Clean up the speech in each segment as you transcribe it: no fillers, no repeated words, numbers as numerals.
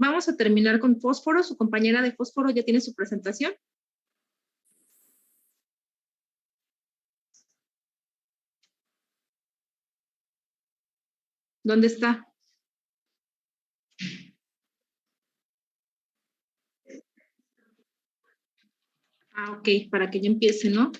Vamos a terminar con fósforo. Su compañera de fósforo ya tiene su presentación. ¿Dónde está? Ah, ok, para que ya empiece, ¿no?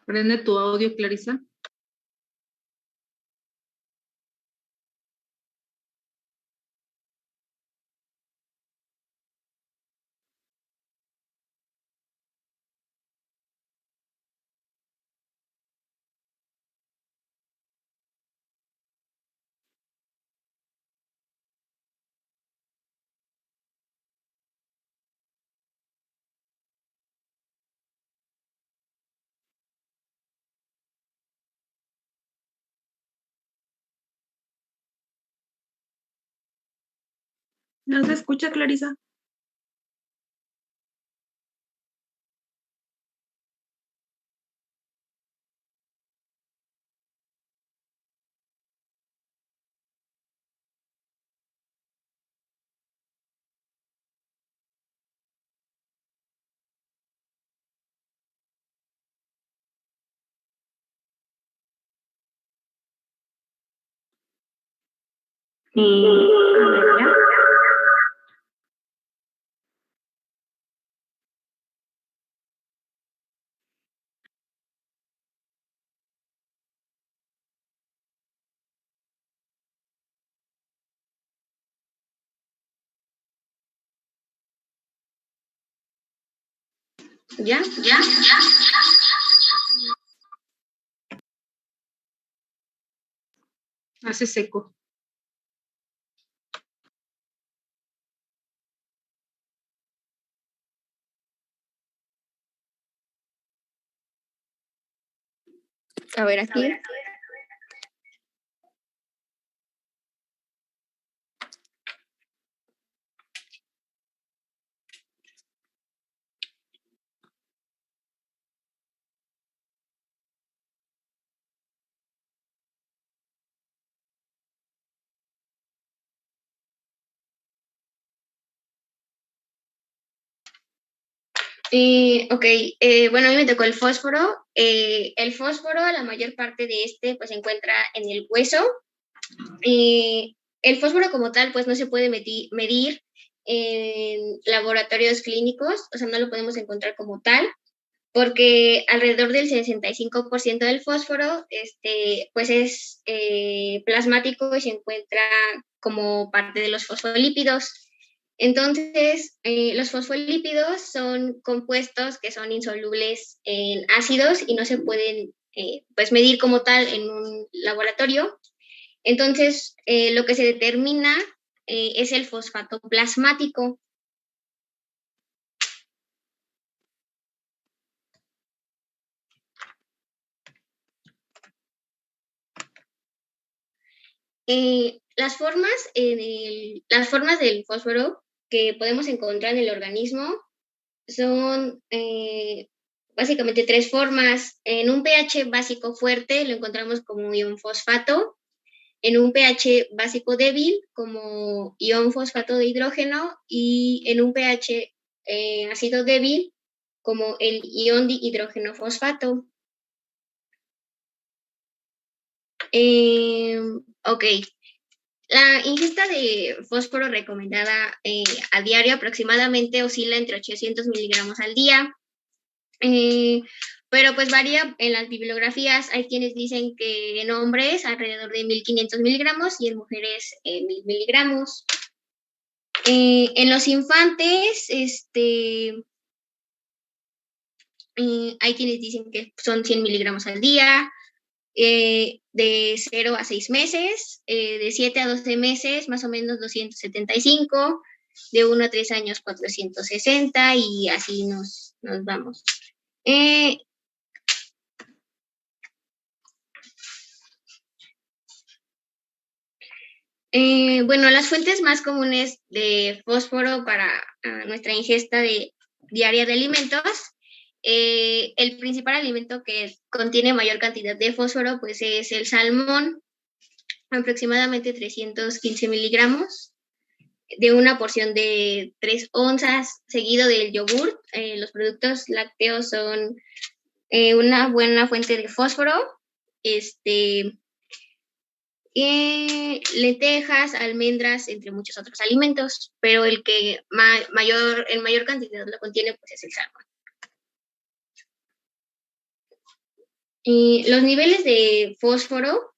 Prende tu audio, Clarisa. ¿No se escucha, Clarisa? A ver, ya. ¿Ya? Hace seco. A ver, aquí. Ok, bueno, a mí me tocó el fósforo. El fósforo, la mayor parte de pues se encuentra en el hueso. El fósforo como tal, pues no se puede medir en laboratorios clínicos, o sea, no lo podemos encontrar como tal, porque alrededor del 65% del fósforo, pues es plasmático y se encuentra como parte de los fosfolípidos. Entonces, los fosfolípidos son compuestos que son insolubles en ácidos y no se pueden pues medir como tal en un laboratorio. Entonces, lo que se determina es el fosfato plasmático. Las formas del fósforo que podemos encontrar en el organismo son básicamente tres formas. En un pH básico fuerte lo encontramos como ion fosfato, en un pH básico débil como ion fosfato de hidrógeno y en un pH ácido débil como el ion dihidrógeno fosfato. Ok. La ingesta de fósforo recomendada a diario aproximadamente oscila entre 800 miligramos al día. Pero pues varía en las bibliografías. Hay quienes dicen que en hombres alrededor de 1500 miligramos y en mujeres 1000 miligramos. En los infantes, hay quienes dicen que son 100 miligramos al día, de 0 a 6 meses, de 7 a 12 meses, más o menos 275, de 1 a 3 años 460 y así nos vamos. Bueno, las fuentes más comunes de fósforo para nuestra ingesta diaria de alimentos, el principal alimento que contiene mayor cantidad de fósforo pues es el salmón, aproximadamente 315 miligramos, de una porción de 3 onzas, seguido del yogur. Los productos lácteos son una buena fuente de fósforo. Lentejas, almendras, entre muchos otros alimentos, pero el que en mayor cantidad lo contiene pues es el salmón. Los niveles de fósforo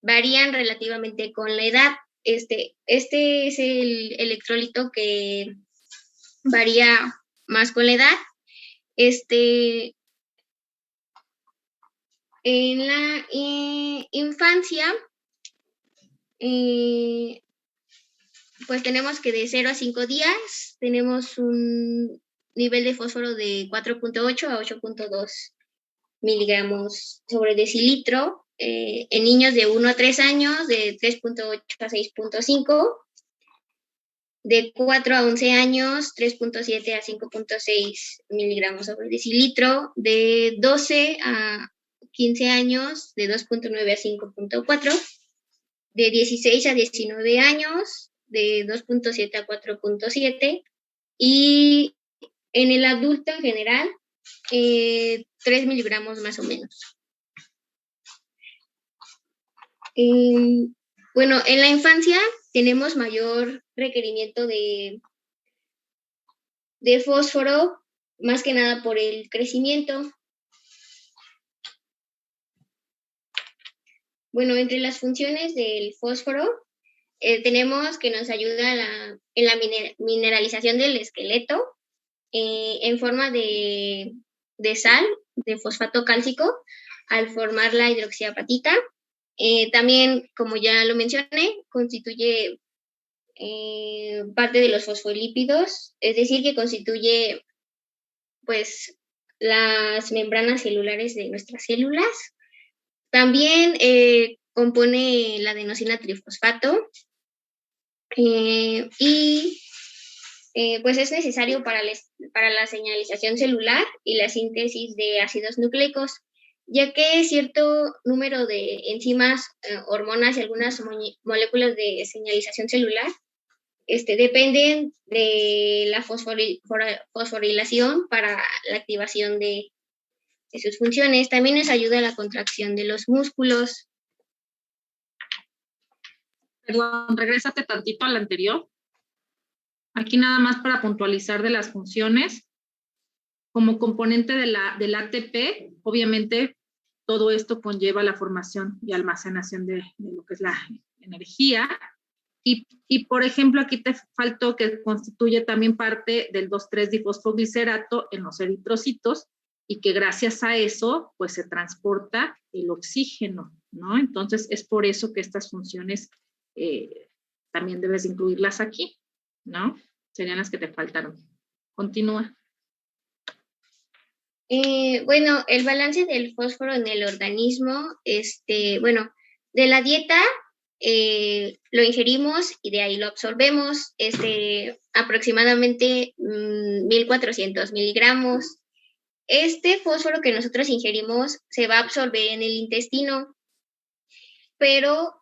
varían relativamente con la edad. Este es el electrolito que varía más con la edad. En la infancia, pues tenemos que de 0 a 5 días tenemos un nivel de fósforo de 4.8 a 8.2 miligramos sobre decilitro. En niños de 1 a 3 años, de 3.8 a 6.5. De 4 a 11 años, 3.7 a 5.6 miligramos sobre decilitro. De 12 a 15 años, de 2.9 a 5.4. De 16 a 19 años, de 2.7 a 4.7. Y en el adulto en general, 3 miligramos más o menos. Bueno, en la infancia tenemos mayor requerimiento de fósforo, más que nada por el crecimiento. Bueno, entre las funciones del fósforo, tenemos que nos ayuda en la mineralización del esqueleto en forma de sal, de fosfato cálcico, al formar la hidroxiapatita. También, como ya lo mencioné, constituye parte de los fosfolípidos, es decir, que constituye pues las membranas celulares de nuestras células. También compone la adenosina trifosfato y pues es necesario para la señalización celular y la síntesis de ácidos nucleicos, ya que cierto número de enzimas, hormonas y algunas moléculas de señalización celular dependen de la fosforilación para la activación de sus funciones. También nos ayuda a la contracción de los músculos. Perdón, regrésate tantito al anterior. Aquí nada más para puntualizar de las funciones. Como componente del ATP, obviamente todo esto conlleva la formación y almacenación de lo que es la energía. Y por ejemplo, aquí te faltó que constituye también parte del 2,3-difosfoglicerato en los eritrocitos y que gracias a eso, pues se transporta el oxígeno, ¿no? Entonces, es por eso que estas funciones también debes incluirlas aquí, ¿no? Serían las que te faltaron. Continúa. Bueno, el balance del fósforo en el organismo, bueno, de la dieta lo ingerimos y de ahí lo absorbemos, aproximadamente 1400 miligramos. Este fósforo que nosotros ingerimos se va a absorber en el intestino, pero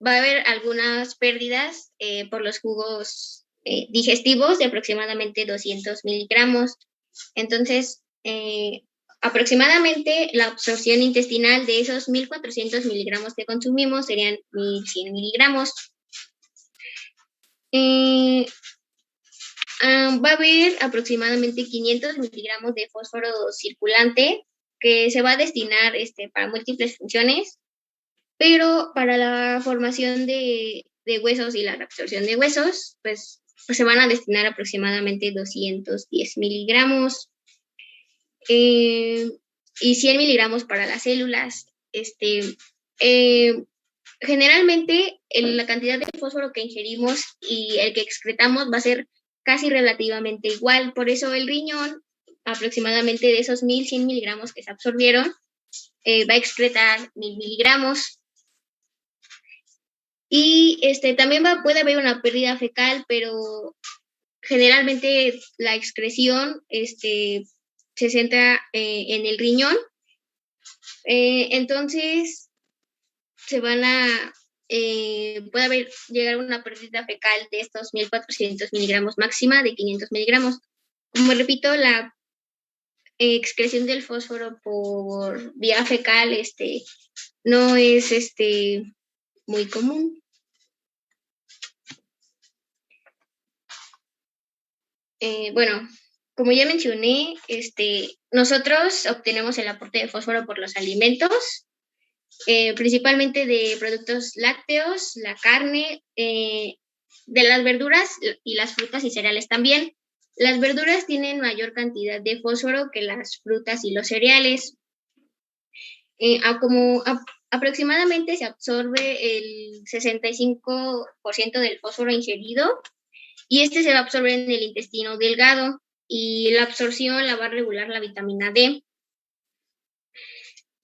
va a haber algunas pérdidas por los jugos digestivos de aproximadamente 200 miligramos. Entonces, aproximadamente la absorción intestinal de esos 1400 miligramos que consumimos serían 1100 miligramos. Va a haber aproximadamente 500 miligramos de fósforo circulante que se va a destinar para múltiples funciones, pero para la formación de huesos y la reabsorción de huesos, pues se van a destinar aproximadamente 210 miligramos y 100 miligramos para las células. Generalmente la cantidad de fósforo que ingerimos y el que excretamos va a ser casi relativamente igual, por eso el riñón, aproximadamente de esos 1.100 miligramos que se absorbieron, va a excretar 1.000 miligramos. Y también puede haber una pérdida fecal, pero generalmente la excreción se centra en el riñón. Entonces, puede llegar a una pérdida fecal de estos 1.400 miligramos máxima de 500 miligramos. Como repito, la excreción del fósforo por vía fecal no es muy común. Bueno, como ya mencioné, nosotros obtenemos el aporte de fósforo por los alimentos, principalmente de productos lácteos, la carne, de las verduras y las frutas y cereales también. Las verduras tienen mayor cantidad de fósforo que las frutas y los cereales. Aproximadamente se absorbe el 65% del fósforo ingerido y se va a absorber en el intestino delgado y la absorción la va a regular la vitamina D.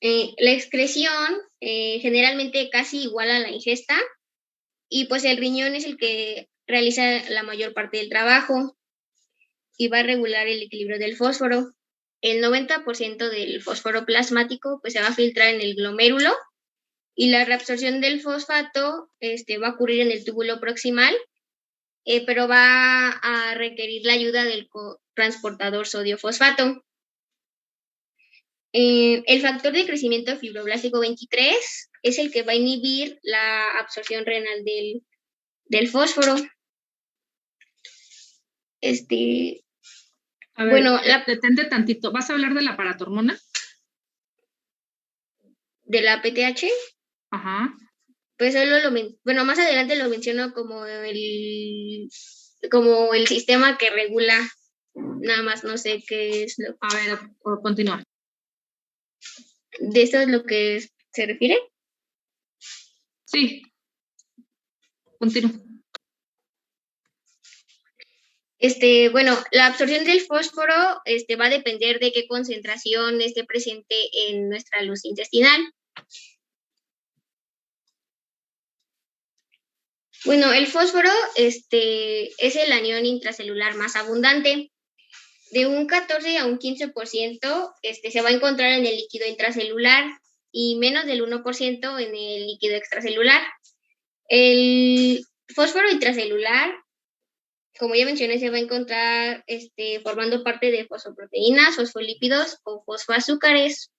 La excreción generalmente casi igual a la ingesta y pues el riñón es el que realiza la mayor parte del trabajo y va a regular el equilibrio del fósforo. El 90% del fósforo plasmático pues se va a filtrar en el glomérulo y la reabsorción del fosfato va a ocurrir en el túbulo proximal, pero va a requerir la ayuda del transportador sodio-fosfato. El factor de crecimiento fibroblástico 23 es el que va a inhibir la absorción renal del fósforo. A ver, bueno, detente tantito. ¿Vas a hablar de la paratormona? ¿De la PTH? Ajá. Pues solo más adelante lo menciono como el sistema que regula, nada más no sé qué es lo. A ver, continúa. ¿De esto es lo que se refiere? Sí. Continúa. Bueno, la absorción del fósforo va a depender de qué concentración esté presente en nuestra luz intestinal. Bueno, el fósforo es el anión intracelular más abundante. De un 14 a un 15% se va a encontrar en el líquido intracelular y menos del 1% en el líquido extracelular. El fósforo intracelular, como ya mencioné, se va a encontrar formando parte de fosfoproteínas, fosfolípidos o fosfoazúcares.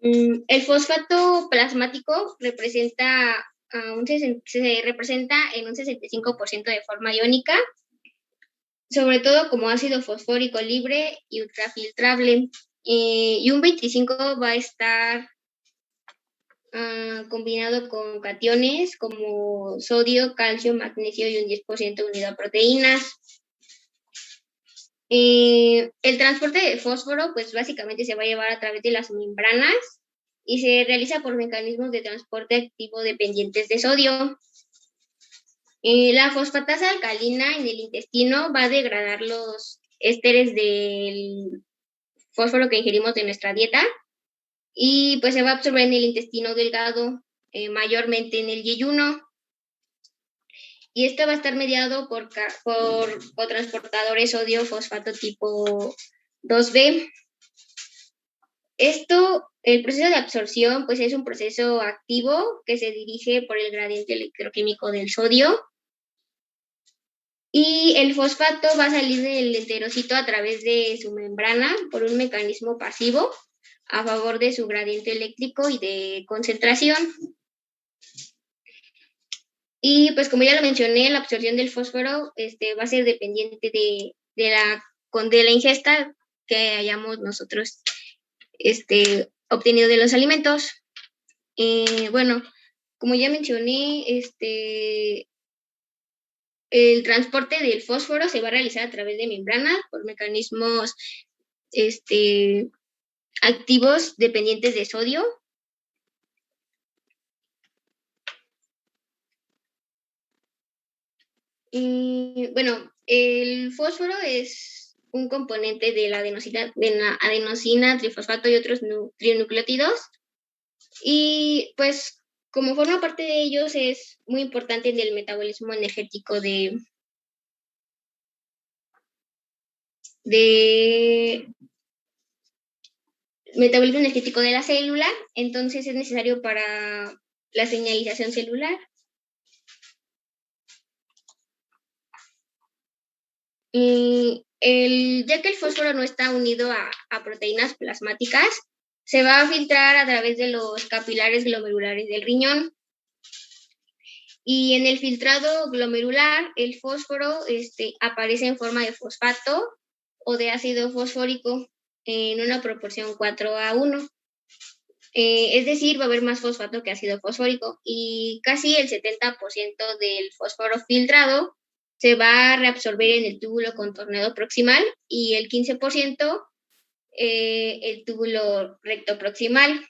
El fosfato plasmático se representa en un 65% de forma iónica, sobre todo como ácido fosfórico libre y ultrafiltrable, y un 25% va a estar combinado con cationes como sodio, calcio, magnesio y un 10% unido a proteínas. El transporte de fósforo, pues básicamente se va a llevar a través de las membranas y se realiza por mecanismos de transporte activo dependientes de sodio. La fosfatasa alcalina en el intestino va a degradar los ésteres del fósforo que ingerimos de nuestra dieta y pues se va a absorber en el intestino delgado, mayormente en el yeyuno. Y esto va a estar mediado por cotransportadores sodio-fosfato tipo 2B. El proceso de absorción, pues es un proceso activo que se dirige por el gradiente electroquímico del sodio. Y el fosfato va a salir del enterocito a través de su membrana por un mecanismo pasivo a favor de su gradiente eléctrico y de concentración. Y pues como ya lo mencioné, la absorción del fósforo va a ser dependiente de la ingesta que hayamos nosotros obtenido de los alimentos. Bueno, como ya mencioné, el transporte del fósforo se va a realizar a través de membranas por mecanismos activos dependientes de sodio. Y bueno, el fósforo es un componente de la adenosina, trifosfato y otros trinucleótidos. Y pues como forma parte de ellos es muy importante en el metabolismo energético de metabolismo energético de la célula, entonces es necesario para la señalización celular. Ya que el fósforo no está unido a proteínas plasmáticas, se va a filtrar a través de los capilares glomerulares del riñón. Y en el filtrado glomerular, el fósforo aparece en forma de fosfato o de ácido fosfórico en una proporción 4:1. Es decir, va a haber más fosfato que ácido fosfórico y casi el 70% del fósforo filtrado se va a reabsorber en el túbulo contorneado proximal y el 15% el túbulo recto proximal.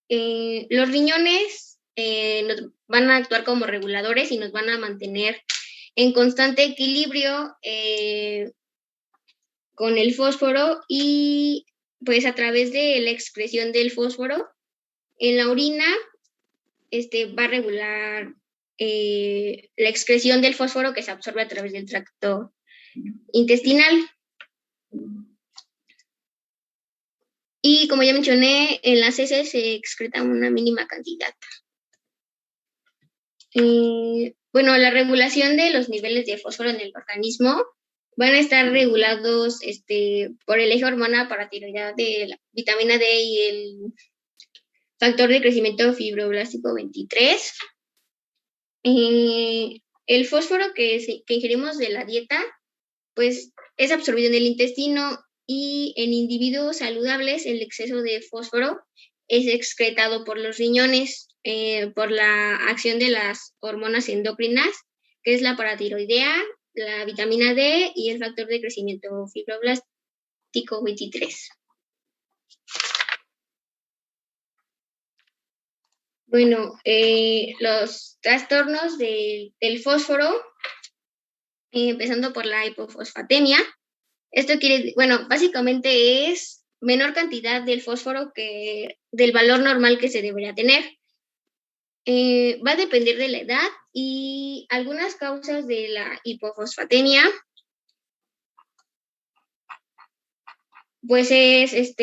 Los riñones nos van a actuar como reguladores y nos van a mantener en constante equilibrio con el fósforo y pues a través de la excreción del fósforo en la orina va a regular la excreción del fósforo que se absorbe a través del tracto intestinal. Y como ya mencioné, en las heces se excreta una mínima cantidad. Bueno, la regulación de los niveles de fósforo en el organismo van a estar regulados por el eje hormona paratiroidea de la vitamina D y el factor de crecimiento fibroblástico 23. El fósforo que ingerimos de la dieta, pues es absorbido en el intestino y en individuos saludables el exceso de fósforo es excretado por los riñones por la acción de las hormonas endocrinas, que es la paratiroidea, la vitamina D y el factor de crecimiento fibroblástico 23. Bueno, los trastornos del fósforo, empezando por la hipofosfatemia. Esto básicamente es menor cantidad del fósforo que del valor normal que se debería tener. Va a depender de la edad y algunas causas de la hipofosfatemia, pues es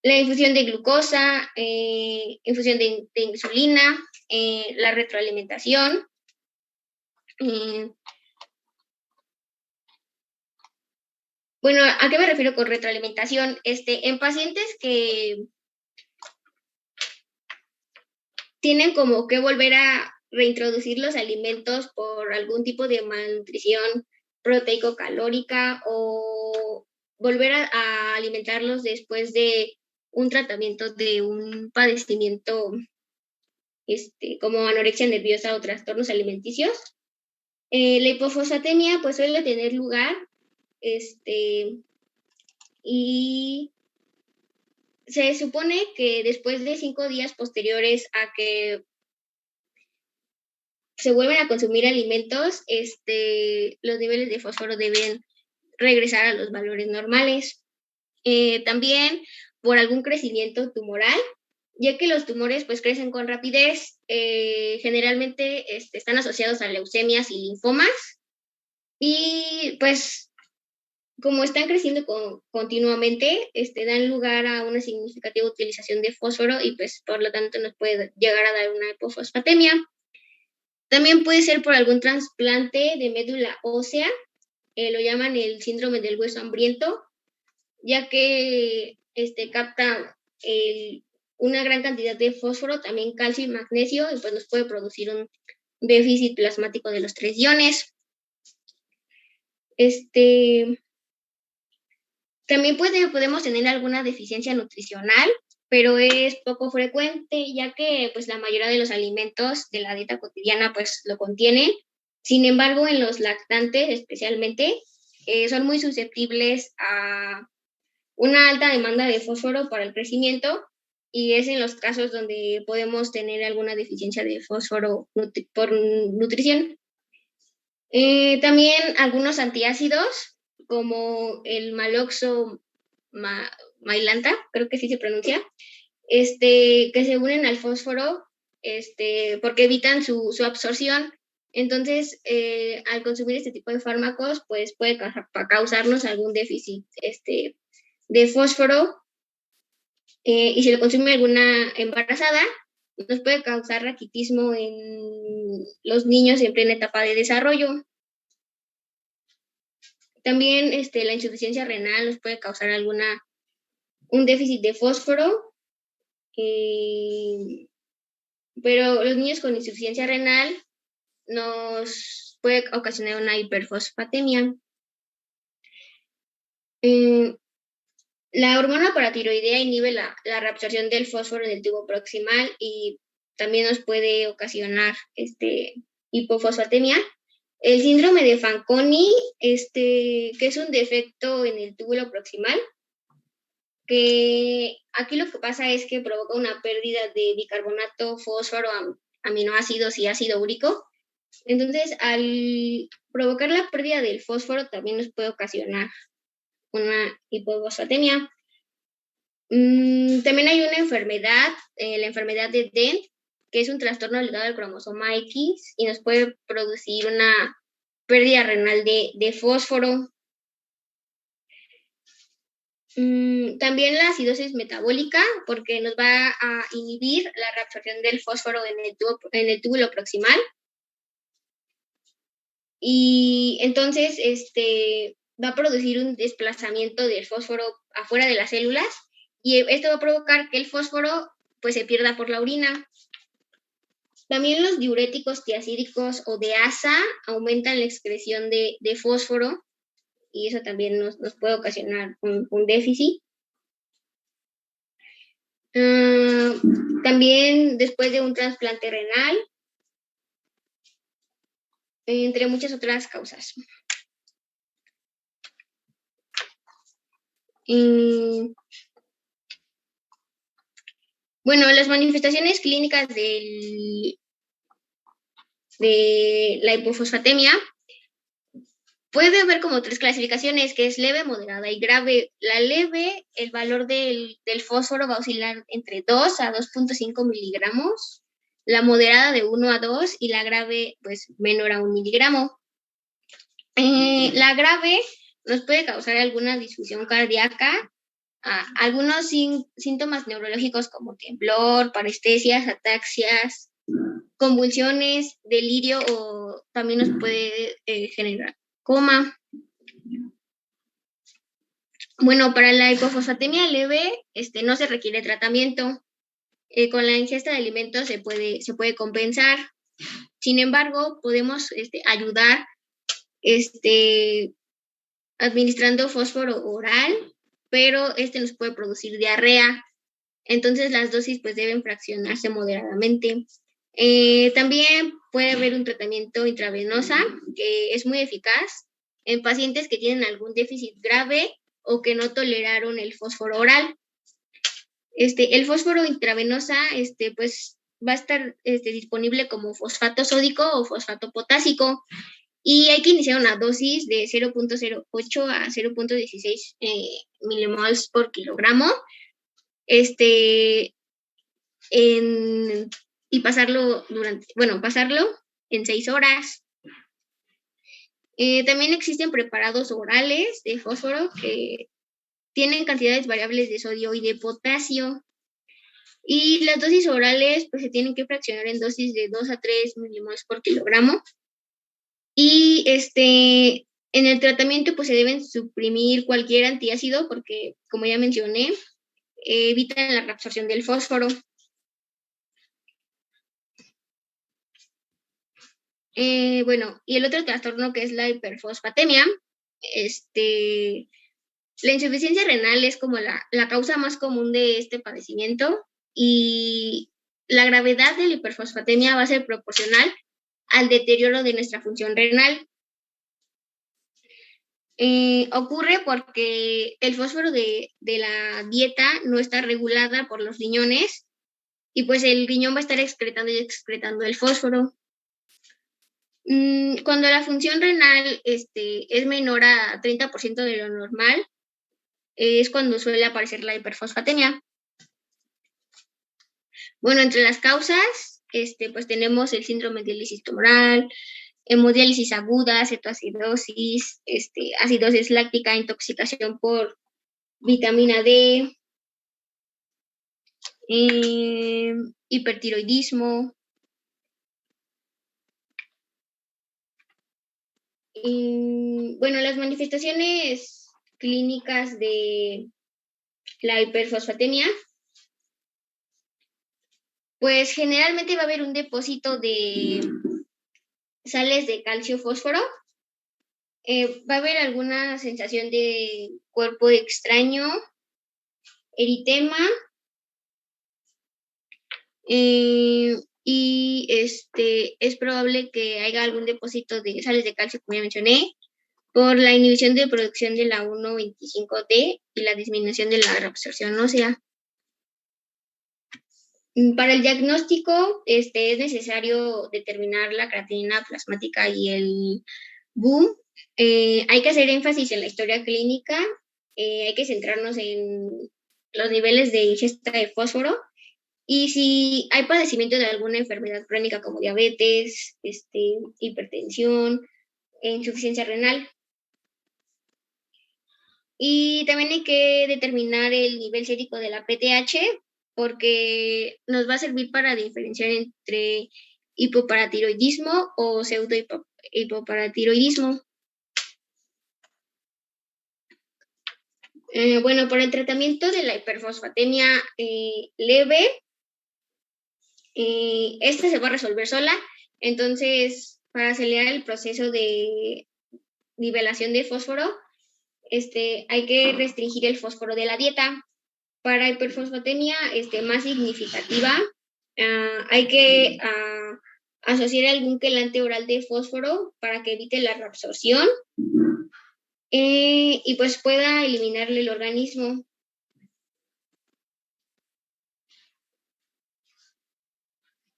la infusión de glucosa, infusión de insulina, la retroalimentación. Bueno, ¿a qué me refiero con retroalimentación? En pacientes que tienen como que volver a reintroducir los alimentos por algún tipo de malnutrición proteico-calórica o volver a alimentarlos después de un tratamiento de un padecimiento como anorexia nerviosa o trastornos alimenticios. La hipofosfatemia pues suele tener lugar y se supone que después de 5 días posteriores a que se vuelven a consumir alimentos, los niveles de fósforo deben regresar a los valores normales. También por algún crecimiento tumoral, ya que los tumores pues crecen con rapidez, generalmente están asociados a leucemias y linfomas y pues como están creciendo continuamente, dan lugar a una significativa utilización de fósforo y pues por lo tanto nos puede llegar a dar una hipofosfatemia. También puede ser por algún trasplante de médula ósea, lo llaman el síndrome del hueso hambriento, ya que capta una gran cantidad de fósforo, también calcio y magnesio, y pues nos puede producir un déficit plasmático de los 3 iones. También podemos tener alguna deficiencia nutricional, pero es poco frecuente, ya que pues la mayoría de los alimentos de la dieta cotidiana pues lo contienen. Sin embargo, en los lactantes especialmente, son muy susceptibles a una alta demanda de fósforo para el crecimiento, y es en los casos donde podemos tener alguna deficiencia de fósforo por nutrición. También algunos antiácidos, como el maloxo mailanta, creo que sí se pronuncia, que se unen al fósforo, porque evitan su absorción. Entonces, al consumir este tipo de fármacos, pues puede causarnos algún déficit de fósforo, y si lo consume alguna embarazada, nos puede causar raquitismo en los niños en plena etapa de desarrollo. También la insuficiencia renal nos puede causar un déficit de fósforo, pero los niños con insuficiencia renal nos puede ocasionar una hiperfosfatemia. La hormona paratiroidea inhibe la reabsorción del fósforo en el tubo proximal y también nos puede ocasionar hipofosfatemia. El síndrome de Fanconi, que es un defecto en el túbulo proximal, que aquí lo que pasa es que provoca una pérdida de bicarbonato, fósforo, aminoácidos y ácido úrico. Entonces, al provocar la pérdida del fósforo, también nos puede ocasionar una hipofosfatemia. También hay una enfermedad, la enfermedad de Dent, que es un trastorno ligado al cromosoma X y nos puede producir una pérdida renal de fósforo. También la acidosis metabólica, porque nos va a inhibir la reabsorción del fósforo en el túbulo proximal. Y entonces va a producir un desplazamiento del fósforo afuera de las células, y esto va a provocar que el fósforo pues se pierda por la orina. También los diuréticos tiacídicos o de asa aumentan la excreción de fósforo, y eso también nos puede ocasionar un déficit. También después de un trasplante renal, entre muchas otras causas. Bueno, las manifestaciones clínicas de la hipofosfatemia puede haber como 3 clasificaciones, que es leve, moderada y grave. La leve, el valor del fósforo va a oscilar entre 2 a 2.5 miligramos, la moderada de 1 a 2 y la grave pues menor a 1 miligramo. La grave nos puede causar alguna disfunción cardíaca, algunos síntomas neurológicos como temblor, parestesias, ataxias, convulsiones, delirio, o también nos puede generar coma. Bueno, para la hipofosfatemia leve no se requiere tratamiento. Con la ingesta de alimentos se puede compensar. Sin embargo, podemos ayudar administrando fósforo oral, pero nos puede producir diarrea. Entonces las dosis pues deben fraccionarse moderadamente. También puede haber un tratamiento intravenosa que es muy eficaz en pacientes que tienen algún déficit grave o que no toleraron el fósforo oral. El fósforo intravenosa pues va a estar disponible como fosfato sódico o fosfato potásico, y hay que iniciar una dosis de 0.08 a 0.16 milimols por kilogramo, y pasarlo en 6 horas. También existen preparados orales de fósforo que tienen cantidades variables de sodio y de potasio, y las dosis orales pues se tienen que fraccionar en dosis de 2 a 3 milimols por kilogramo. Y en el tratamiento pues se deben suprimir cualquier antiácido, porque como ya mencioné, evitan la reabsorción del fósforo. Bueno, y el otro trastorno que es la hiperfosfatemia, la insuficiencia renal es como la causa más común de este padecimiento y la gravedad de la hiperfosfatemia va a ser proporcional al deterioro de nuestra función renal. Ocurre porque el fósforo de la dieta no está regulada por los riñones y pues el riñón va a estar excretando y excretando el fósforo. Cuando la función renal es menor a 30% de lo normal, es cuando suele aparecer la hiperfosfatemia. Bueno, entre las causas, pues tenemos el síndrome de diálisis tumoral, hemodiálisis aguda, cetoacidosis, acidosis láctica, intoxicación por vitamina D, hipertiroidismo. Bueno, las manifestaciones clínicas de la hiperfosfatemia, pues generalmente va a haber un depósito de sales de calcio-fósforo. Va a haber alguna sensación de cuerpo extraño, eritema, y es probable que haya algún depósito de sales de calcio, como ya mencioné, por la inhibición de producción de la 1,25D y la disminución de la reabsorción ósea. Para el diagnóstico es necesario determinar la creatinina plasmática y el BUM. Hay que hacer énfasis en la historia clínica, hay que centrarnos en los niveles de ingesta de fósforo y si hay padecimiento de alguna enfermedad crónica como diabetes, hipertensión, insuficiencia renal. Y también hay que determinar el nivel sérico de la PTH porque nos va a servir para diferenciar entre hipoparatiroidismo o pseudohipoparatiroidismo. Bueno, para el tratamiento de la hiperfosfatemia leve, esta se va a resolver sola. Entonces, para acelerar el proceso de nivelación de fósforo, hay que restringir el fósforo de la dieta. Para hiperfosfatemia más significativa, hay que asociar algún quelante oral de fósforo para que evite la reabsorción y pues pueda eliminarle el organismo.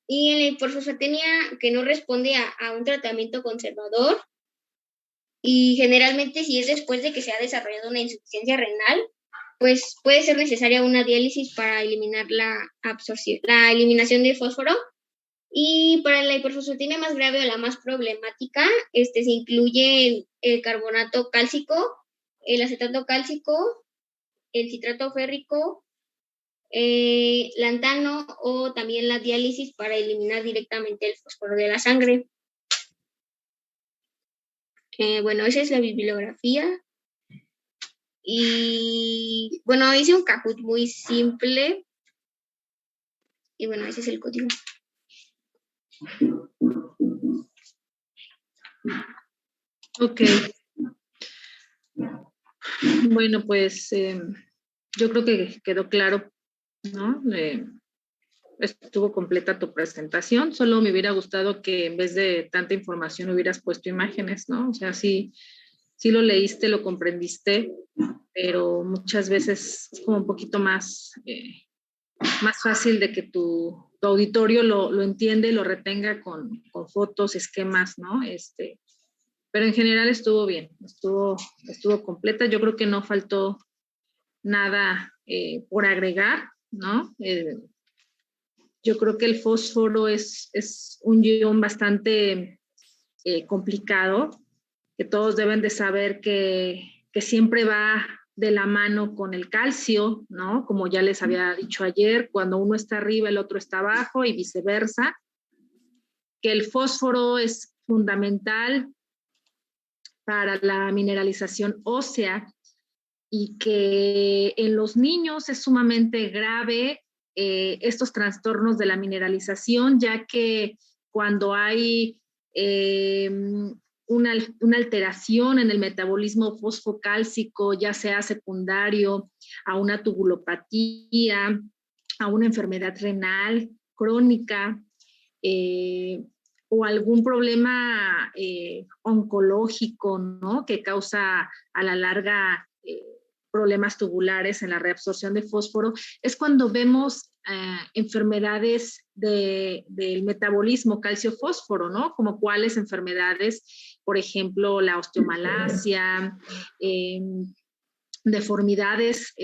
Y en la hiperfosfatemia que no responde a un tratamiento conservador, y generalmente si es después de que se ha desarrollado una insuficiencia renal, pues puede ser necesaria una diálisis para eliminar la eliminación de fósforo. Y para la hiperfosfatemia más grave o la más problemática, se incluye el carbonato cálcico, el acetato cálcico, el citrato férrico, lantano o también la diálisis para eliminar directamente el fósforo de la sangre. Bueno, esa es la bibliografía. Y bueno, hice un Kahoot muy simple. Y bueno, ese es el código. Ok. Bueno, pues yo creo que quedó claro, ¿no? Estuvo completa tu presentación. Solo me hubiera gustado que en vez de tanta información hubieras puesto imágenes, ¿no? O sea, sí lo leíste, lo comprendiste, pero muchas veces es como un poquito más fácil de que tu auditorio lo entiende, lo retenga con fotos, esquemas, ¿no? Pero en general estuvo bien, estuvo completa. Yo creo que no faltó nada por agregar, ¿no? Yo creo que el fósforo es un ion bastante complicado, que todos deben de saber que siempre va de la mano con el calcio, ¿no? Como ya les había dicho ayer, cuando uno está arriba, el otro está abajo y viceversa. Que el fósforo es fundamental para la mineralización ósea y que en los niños es sumamente grave estos trastornos de la mineralización, ya que cuando hay una alteración en el metabolismo fosfocálcico, ya sea secundario a una tubulopatía, a una enfermedad renal crónica, o algún problema oncológico, ¿no? Que causa a la larga problemas tubulares en la reabsorción de fósforo, es cuando vemos enfermedades del metabolismo calcio-fósforo, ¿no? Como cuáles enfermedades, por ejemplo, la osteomalacia, deformidades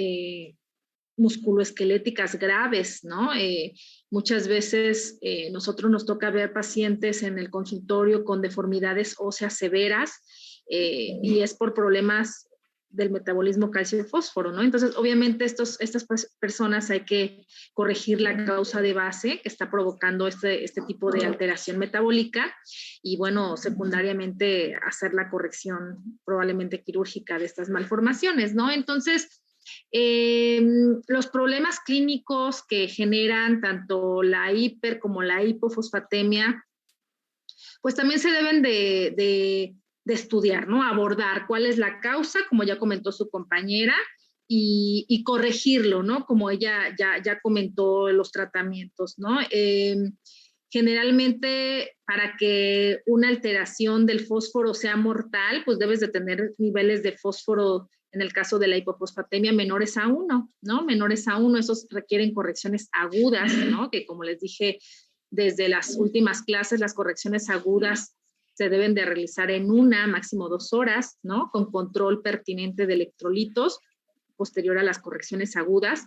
musculoesqueléticas graves, ¿no? Muchas veces nosotros nos toca ver pacientes en el consultorio con deformidades óseas severas y es por problemas del metabolismo calcio-fósforo, ¿no? Entonces, obviamente, estas personas hay que corregir la causa de base que está provocando este tipo de alteración metabólica y, bueno, secundariamente hacer la corrección probablemente quirúrgica de estas malformaciones, ¿no? Entonces, los problemas clínicos que generan tanto la hiper como la hipofosfatemia, pues también se deben de estudiar, ¿no? Abordar cuál es la causa, como ya comentó su compañera, y corregirlo, ¿no? Como ella ya comentó los tratamientos, ¿no? Generalmente, para que una alteración del fósforo sea mortal, pues debes de tener niveles de fósforo, en el caso de la hipofosfatemia, menores a 1, ¿no? Menores a 1, esos requieren correcciones agudas, ¿no? Que como les dije, desde las últimas clases, las correcciones agudas se deben de realizar en 1, máximo 2 horas, ¿no? Con control pertinente de electrolitos, posterior a las correcciones agudas.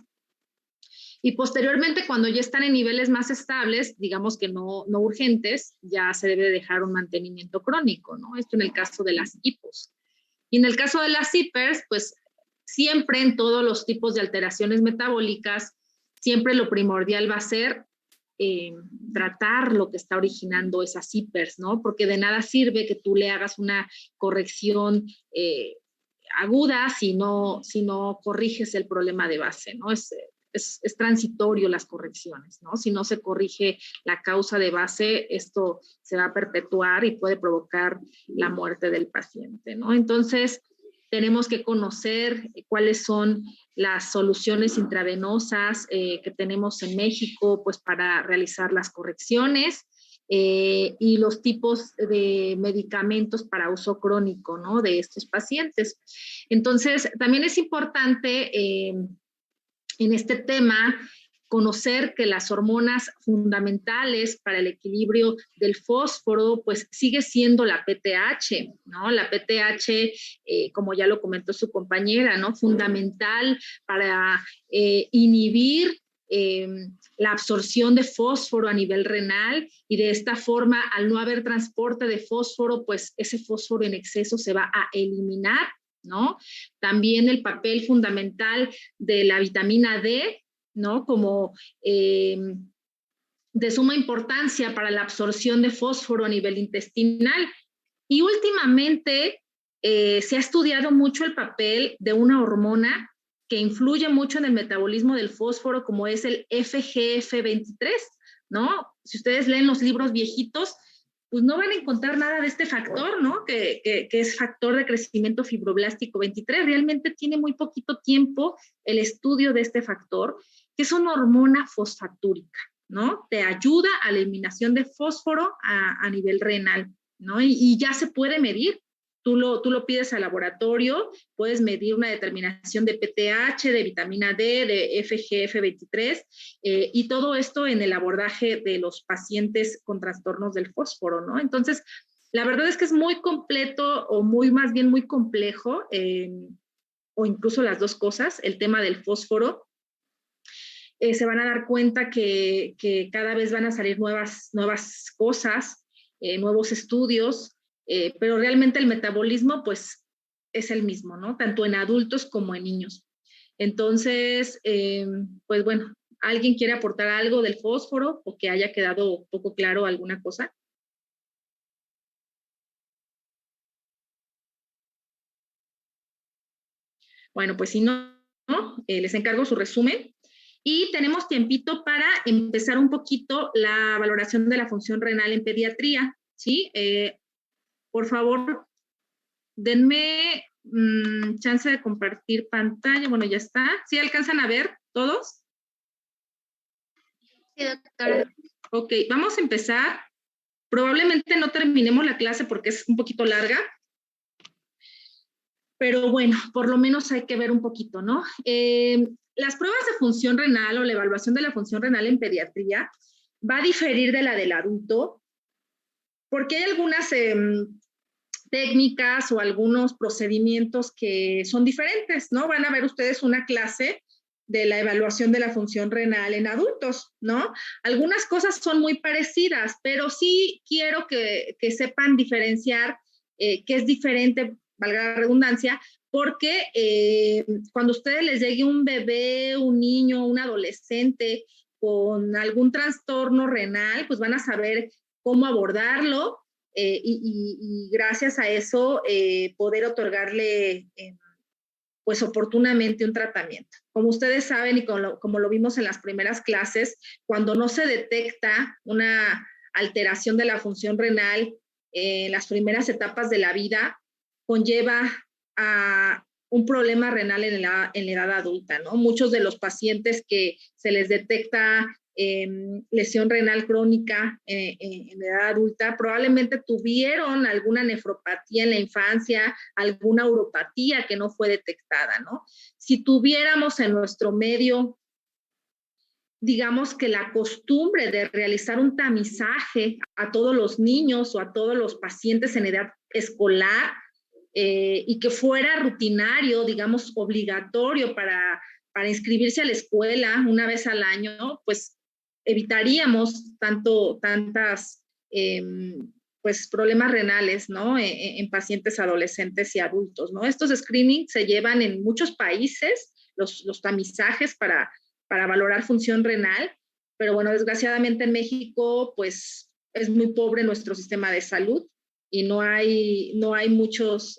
Y posteriormente, cuando ya están en niveles más estables, digamos que no urgentes, ya se debe dejar un mantenimiento crónico, ¿no? Esto en el caso de las hipos. Y en el caso de las hipers, pues siempre en todos los tipos de alteraciones metabólicas, siempre lo primordial va a ser tratar lo que está originando esas hipers, ¿no? Porque de nada sirve que tú le hagas una corrección aguda si no corriges el problema de base, ¿no? Es transitorio las correcciones, ¿no? Si no se corrige la causa de base, esto se va a perpetuar y puede provocar la muerte del paciente, ¿no? Entonces, tenemos que conocer cuáles son las soluciones intravenosas que tenemos en México, pues para realizar las correcciones y los tipos de medicamentos para uso crónico, ¿no? De estos pacientes. Entonces, también es importante en este tema conocer que las hormonas fundamentales para el equilibrio del fósforo, pues sigue siendo la PTH, ¿no? La PTH, como ya lo comentó su compañera, ¿no? Fundamental para inhibir la absorción de fósforo a nivel renal y de esta forma, al no haber transporte de fósforo, pues ese fósforo en exceso se va a eliminar, ¿no? También el papel fundamental de la vitamina D, ¿no? Como de suma importancia para la absorción de fósforo a nivel intestinal. Y últimamente se ha estudiado mucho el papel de una hormona que influye mucho en el metabolismo del fósforo, como es el FGF23, ¿no? Si ustedes leen los libros viejitos, pues no van a encontrar nada de este factor, ¿no? Que es factor de crecimiento fibroblástico 23. Realmente tiene muy poquito tiempo el estudio de este factor, que es una hormona fosfatúrica, ¿no? Te ayuda a la eliminación de fósforo a nivel renal, ¿no? Y ya se puede medir. Tú lo pides al laboratorio, puedes medir una determinación de PTH, de vitamina D, de FGF23, y todo esto en el abordaje de los pacientes con trastornos del fósforo, ¿no? Entonces, la verdad es que es muy completo o más bien muy complejo, o incluso las dos cosas, el tema del fósforo. Se van a dar cuenta que cada vez van a salir nuevas cosas, nuevos estudios, pero realmente el metabolismo pues es el mismo, ¿no? Tanto en adultos como en niños. Entonces, pues bueno, ¿alguien quiere aportar algo del fósforo o que haya quedado poco claro alguna cosa? Bueno, pues si no, les encargo su resumen. Y tenemos tiempito para empezar un poquito la valoración de la función renal en pediatría, ¿sí? Por favor, denme chance de compartir pantalla. Bueno, ya está. ¿Sí alcanzan a ver todos? Sí, doctora. Ok, vamos a empezar. Probablemente no terminemos la clase porque es un poquito larga, pero bueno, por lo menos hay que ver un poquito, ¿no? Las pruebas de función renal o la evaluación de la función renal en pediatría va a diferir de la del adulto porque hay algunas técnicas o algunos procedimientos que son diferentes, ¿no? Van a ver ustedes una clase de la evaluación de la función renal en adultos, ¿no? Algunas cosas son muy parecidas, pero sí quiero que sepan diferenciar qué es diferente, valga la redundancia, porque cuando a ustedes les llegue un bebé, un niño, un adolescente con algún trastorno renal, pues van a saber cómo abordarlo y gracias a eso poder otorgarle pues oportunamente un tratamiento. Como ustedes saben y como lo vimos en las primeras clases, cuando no se detecta una alteración de la función renal en las primeras etapas de la vida, conlleva a un problema renal en la edad adulta, ¿no? Muchos de los pacientes que se les detecta lesión renal crónica en edad adulta, probablemente tuvieron alguna nefropatía en la infancia, alguna uropatía que no fue detectada, ¿no? Si tuviéramos en nuestro medio, digamos que la costumbre de realizar un tamizaje a todos los niños o a todos los pacientes en edad escolar y que fuera rutinario, digamos, obligatorio para inscribirse a la escuela una vez al año, pues evitaríamos tantas pues problemas renales, ¿no? En pacientes adolescentes y adultos, ¿no? Estos screenings se llevan en muchos países, los tamizajes para valorar función renal, pero bueno, desgraciadamente en México, pues es muy pobre nuestro sistema de salud y no hay muchos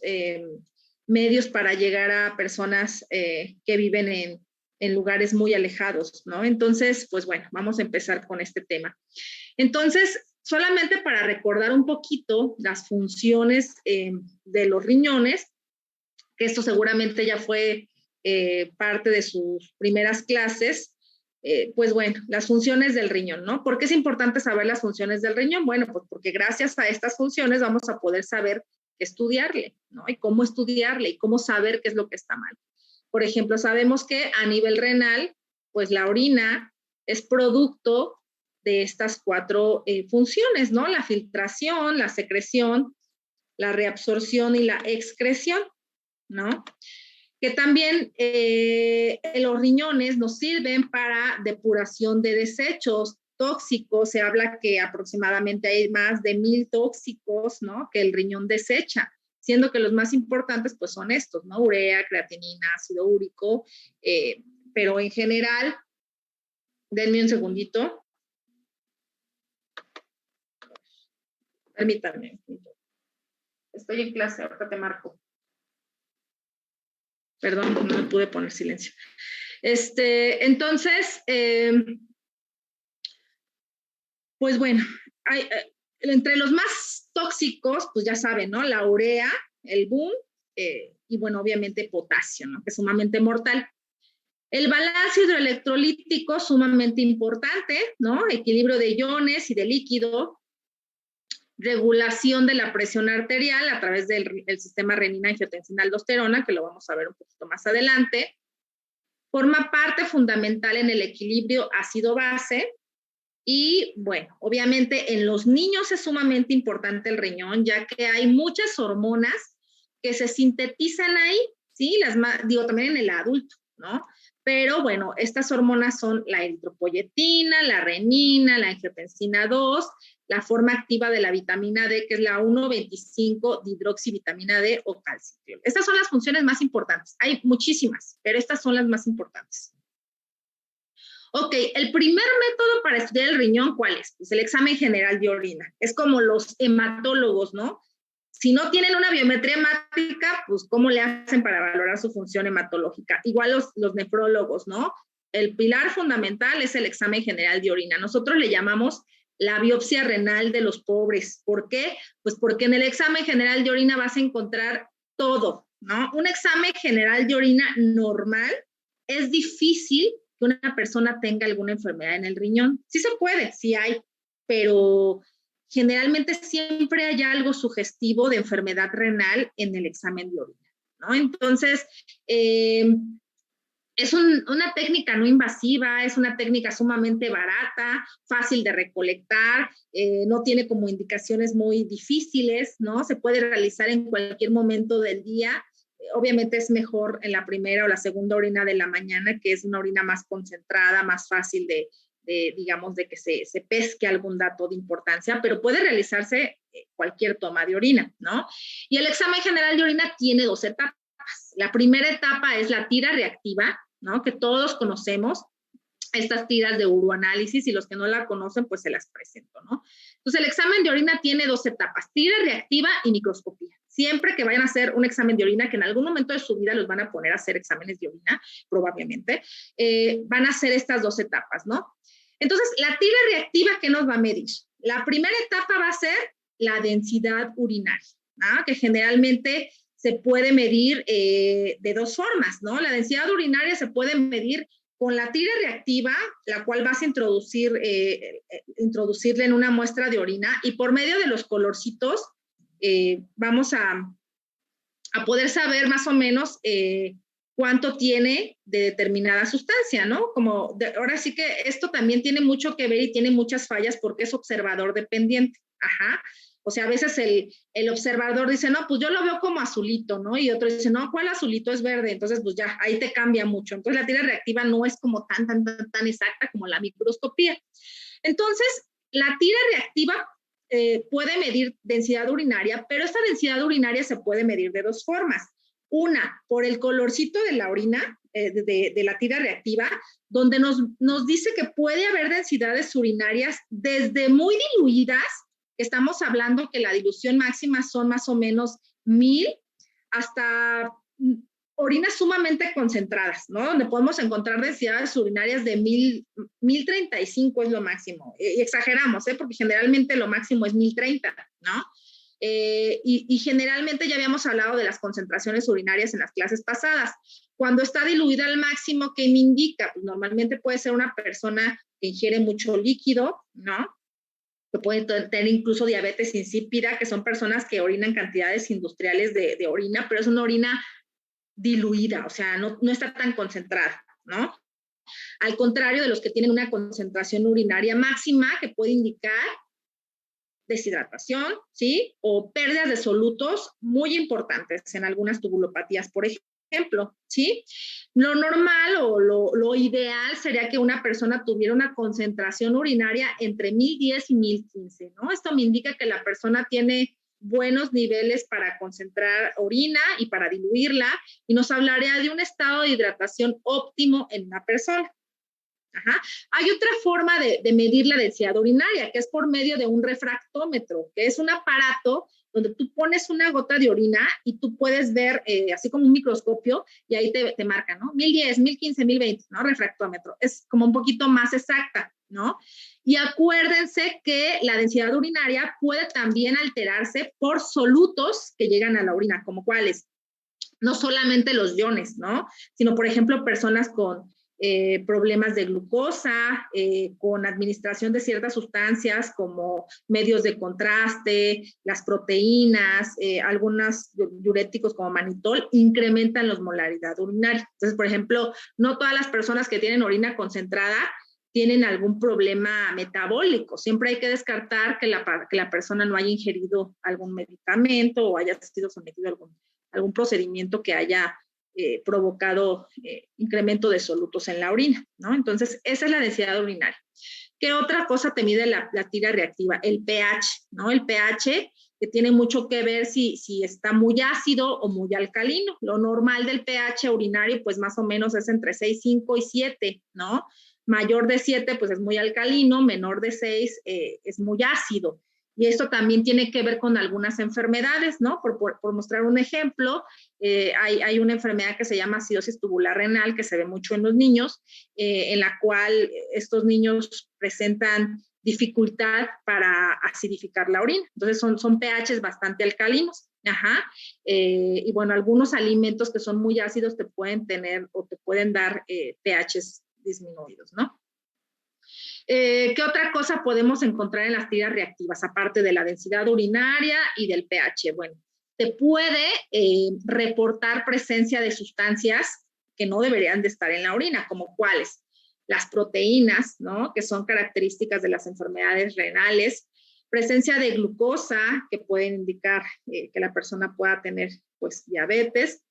medios para llegar a personas que viven en lugares muy alejados, ¿no? Entonces, pues bueno, vamos a empezar con este tema. Entonces, solamente para recordar un poquito las funciones de los riñones, que esto seguramente ya fue parte de sus primeras clases, pues bueno, las funciones del riñón, ¿no? ¿Por qué es importante saber las funciones del riñón? Bueno, pues porque gracias a estas funciones vamos a poder saber qué estudiarle, ¿no? Y cómo estudiarle y cómo saber qué es lo que está mal. Por ejemplo, sabemos que a nivel renal, pues la orina es producto de estas cuatro funciones, ¿no? La filtración, la secreción, la reabsorción y la excreción, ¿no? Que también los riñones nos sirven para depuración de desechos tóxicos. Se habla que aproximadamente hay más de 1000 tóxicos, ¿no? Que el riñón desecha, siendo que los más importantes pues son estos, ¿no? Urea, creatinina, ácido úrico, pero en general, denme un segundito. Permítanme. Estoy en clase, ahorita te marco. Perdón, no me pude poner silencio. Entonces, pues bueno, entre los más tóxicos, pues ya saben, ¿no? La urea, el boom, y bueno, obviamente potasio, ¿no? Que es sumamente mortal. El balance hidroelectrolítico, sumamente importante, ¿no? Equilibrio de iones y de líquido, regulación de la presión arterial a través del sistema renina-angiotensina-aldosterona, que lo vamos a ver un poquito más adelante. Forma parte fundamental en el equilibrio ácido-base. Y bueno, obviamente en los niños es sumamente importante el riñón, ya que hay muchas hormonas que se sintetizan ahí, ¿sí? Digo, también en el adulto, ¿no? Pero bueno, estas hormonas son la eritropoyetina, la renina, la angiotensina 2, la forma activa de la vitamina D, que es la 1,25-dihidroxivitamina D o calcitriol. Estas son las funciones más importantes. Hay muchísimas, pero estas son las más importantes. Ok, el primer método para estudiar el riñón, ¿cuál es? Pues el examen general de orina. Es como los hematólogos, ¿no? Si no tienen una biometría hemática, pues ¿cómo le hacen para valorar su función hematológica? Igual los nefrólogos, ¿no? El pilar fundamental es el examen general de orina. Nosotros le llamamos la biopsia renal de los pobres. ¿Por qué? Pues porque en el examen general de orina vas a encontrar todo, ¿no? Un examen general de orina normal es difícil que una persona tenga alguna enfermedad en el riñón. Sí se puede, sí hay, pero generalmente siempre hay algo sugestivo de enfermedad renal en el examen de orina, ¿no? Entonces, es una técnica no invasiva, es una técnica sumamente barata, fácil de recolectar, no tiene como indicaciones muy difíciles, ¿no? Se puede realizar en cualquier momento del día. Obviamente es mejor en la primera o la segunda orina de la mañana, que es una orina más concentrada, más fácil digamos, de que se pesque algún dato de importancia, pero puede realizarse cualquier toma de orina, ¿no? Y el examen general de orina tiene 2 etapas. La primera etapa es la tira reactiva, ¿no? Que todos conocemos, estas tiras de uroanálisis, y los que no la conocen, pues se las presento, ¿no? Entonces, el examen de orina tiene 2 etapas, tira reactiva y microscopía. Siempre que vayan a hacer un examen de orina, que en algún momento de su vida los van a poner a hacer exámenes de orina, probablemente, van a hacer estas 2 etapas, ¿no? Entonces, la tira reactiva, ¿qué nos va a medir? La primera etapa va a ser la densidad urinaria, ¿no? Que generalmente se puede medir de 2 formas, ¿no? La densidad urinaria se puede medir con la tira reactiva, la cual vas a introducirle en una muestra de orina, y por medio de los colorcitos vamos a poder saber más o menos cuánto tiene de determinada sustancia, ¿no? Ahora sí que esto también tiene mucho que ver y tiene muchas fallas porque es observador dependiente. Ajá. O sea, a veces el observador dice, no, pues yo lo veo como azulito, ¿no? Y otro dice, no, ¿cuál azulito? Es verde. Entonces, pues ya, ahí te cambia mucho. Entonces, la tira reactiva no es como tan exacta como la microscopía. Entonces, la tira reactiva puede medir densidad urinaria, pero esta densidad urinaria se puede medir de 2 formas. Una, por el colorcito de la orina, de la tira reactiva, donde nos dice que puede haber densidades urinarias desde muy diluidas. Estamos hablando que la dilución máxima son más o menos 1000, hasta orinas sumamente concentradas, ¿no? Donde podemos encontrar densidades urinarias de 1035 es lo máximo. Y exageramos, porque generalmente lo máximo es 1030, ¿no? Y generalmente ya habíamos hablado de las concentraciones urinarias en las clases pasadas. Cuando está diluida al máximo, ¿qué me indica? Pues normalmente puede ser una persona que ingiere mucho líquido, ¿no? Que pueden tener incluso diabetes insípida, que son personas que orinan cantidades industriales de orina, pero es una orina diluida, o sea, no está tan concentrada, ¿no? Al contrario de los que tienen una concentración urinaria máxima, que puede indicar deshidratación, ¿sí? O pérdidas de solutos muy importantes en algunas tubulopatías, por ejemplo, ¿sí? Lo normal o lo ideal sería que una persona tuviera una concentración urinaria entre 1010 y 1015, ¿no? Esto me indica que la persona tiene buenos niveles para concentrar orina y para diluirla, y nos hablaría de un estado de hidratación óptimo en una persona. Ajá. Hay otra forma de medir la densidad urinaria, que es por medio de un refractómetro, que es un aparato donde tú pones una gota de orina y tú puedes ver, así como un microscopio, y ahí te marca, ¿no? 1010, 1015, 1020, ¿no? Refractómetro. Es como un poquito más exacta, ¿no? Y acuérdense que la densidad urinaria puede también alterarse por solutos que llegan a la orina, como cuáles. No solamente los iones, ¿no? Sino, por ejemplo, personas con problemas de glucosa, con administración de ciertas sustancias como medios de contraste, las proteínas, algunos diuréticos como manitol, incrementan la osmolaridad urinaria. Entonces, por ejemplo, no todas las personas que tienen orina concentrada tienen algún problema metabólico. Siempre hay que descartar que la persona no haya ingerido algún medicamento o haya sido sometido a algún procedimiento que haya provocado incremento de solutos en la orina, ¿no? Entonces, esa es la densidad urinaria. ¿Qué otra cosa te mide la tira reactiva? El pH, ¿no? El pH que tiene mucho que ver si está muy ácido o muy alcalino. Lo normal del pH urinario, pues más o menos es entre 6,5 y 7, ¿no? Mayor de 7, pues es muy alcalino, menor de 6 es muy ácido. Y esto también tiene que ver con algunas enfermedades, ¿no? Por mostrar un ejemplo, hay una enfermedad que se llama acidosis tubular renal, que se ve mucho en los niños, en la cual estos niños presentan dificultad para acidificar la orina. Entonces son pHs bastante alcalinos. Ajá. Y bueno, algunos alimentos que son muy ácidos te pueden tener o te pueden dar pHs disminuidos, ¿no? ¿Qué otra cosa podemos encontrar en las tiras reactivas, aparte de la densidad urinaria y del pH? Bueno, te puede reportar presencia de sustancias que no deberían de estar en la orina, como cuáles. Las proteínas, ¿no? Que son características de las enfermedades renales, presencia de glucosa, que pueden indicar que la persona pueda tener, pues, diabetes,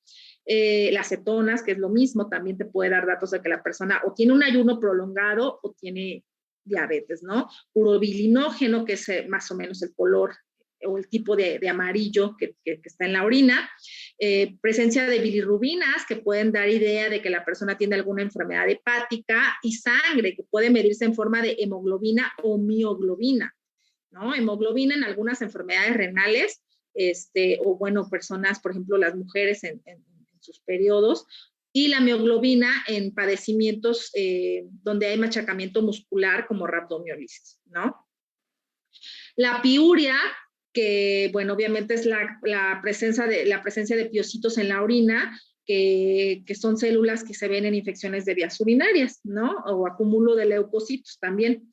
las cetonas, que es lo mismo, también te puede dar datos de que la persona o tiene un ayuno prolongado o tiene diabetes, ¿no? Urobilinógeno, que es más o menos el color o el tipo de amarillo que está en la orina, presencia de bilirrubinas que pueden dar idea de que la persona tiene alguna enfermedad hepática, y sangre que puede medirse en forma de hemoglobina o mioglobina, ¿no? Hemoglobina en algunas enfermedades renales, o bueno, personas, por ejemplo, las mujeres en sus periodos, y la mioglobina en padecimientos donde hay machacamiento muscular como rhabdomiólisis, ¿no? La piuria, que bueno, obviamente es la presencia de piocitos en la orina, que son células que se ven en infecciones de vías urinarias, ¿no? O acúmulo de leucocitos también.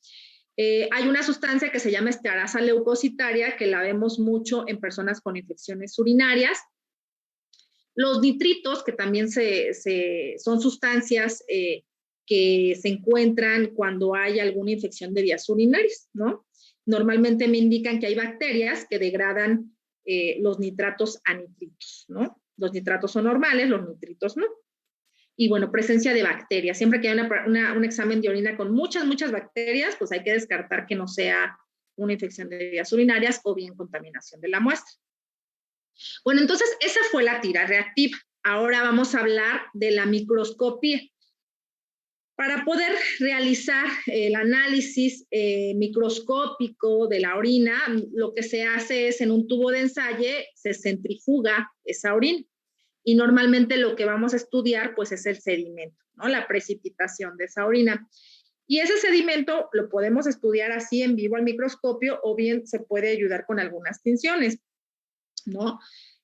Hay una sustancia que se llama esterasa leucocitaria, que la vemos mucho en personas con infecciones urinarias. Los nitritos, que también son sustancias que se encuentran cuando hay alguna infección de vías urinarias, ¿no? Normalmente me indican que hay bacterias que degradan los nitratos a nitritos, ¿no? Los nitratos son normales, los nitritos no. Y bueno, presencia de bacterias. Siempre que hay un examen de orina con muchas bacterias, pues hay que descartar que no sea una infección de vías urinarias o bien contaminación de la muestra. Bueno, entonces esa fue la tira reactiva. Ahora vamos a hablar de la microscopía. Para poder realizar el análisis microscópico de la orina, lo que se hace es en un tubo de ensayo, se centrifuga esa orina. Y normalmente lo que vamos a estudiar pues es el sedimento, ¿no? La precipitación de esa orina. Y ese sedimento lo podemos estudiar así en vivo al microscopio, o bien se puede ayudar con algunas tinciones, ¿no?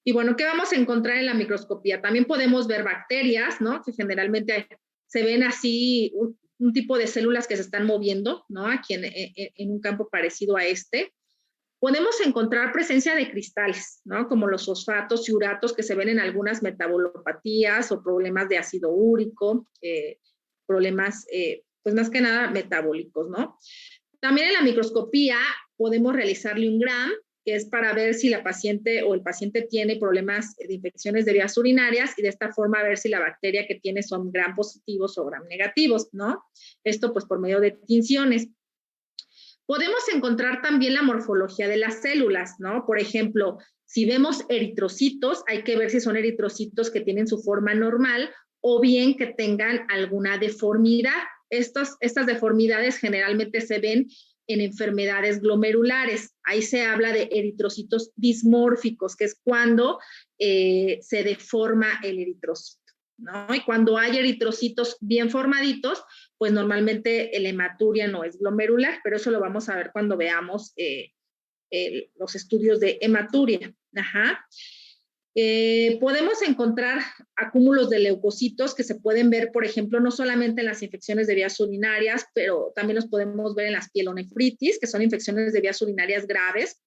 Y bueno, ¿qué vamos a encontrar en la microscopía? También podemos ver bacterias, ¿no? Que generalmente se ven así un tipo de células que se están moviendo, ¿no? Aquí en un campo parecido a este. Podemos encontrar presencia de cristales, ¿no? Como los fosfatos y uratos que se ven en algunas metabolopatías o problemas de ácido úrico, problemas, pues más que nada metabólicos, ¿no? También en la microscopía podemos realizarle un gram, que es para ver si la paciente o el paciente tiene problemas de infecciones de vías urinarias, y de esta forma ver si la bacteria que tiene son gram positivos o gram negativos, ¿no? Esto pues por medio de tinciones. Podemos encontrar también la morfología de las células, ¿no? Por ejemplo, si vemos eritrocitos, hay que ver si son eritrocitos que tienen su forma normal o bien que tengan alguna deformidad. Estas deformidades generalmente se ven en enfermedades glomerulares. Ahí se habla de eritrocitos dismórficos, que es cuando se deforma el eritrocito, ¿no? Y cuando hay eritrocitos bien formaditos, pues normalmente la hematuria no es glomerular, pero eso lo vamos a ver cuando veamos los estudios de hematuria. Ajá. Podemos encontrar acúmulos de leucocitos que se pueden ver, por ejemplo, no solamente en las infecciones de vías urinarias, pero también los podemos ver en las pielonefritis, que son infecciones de vías urinarias graves,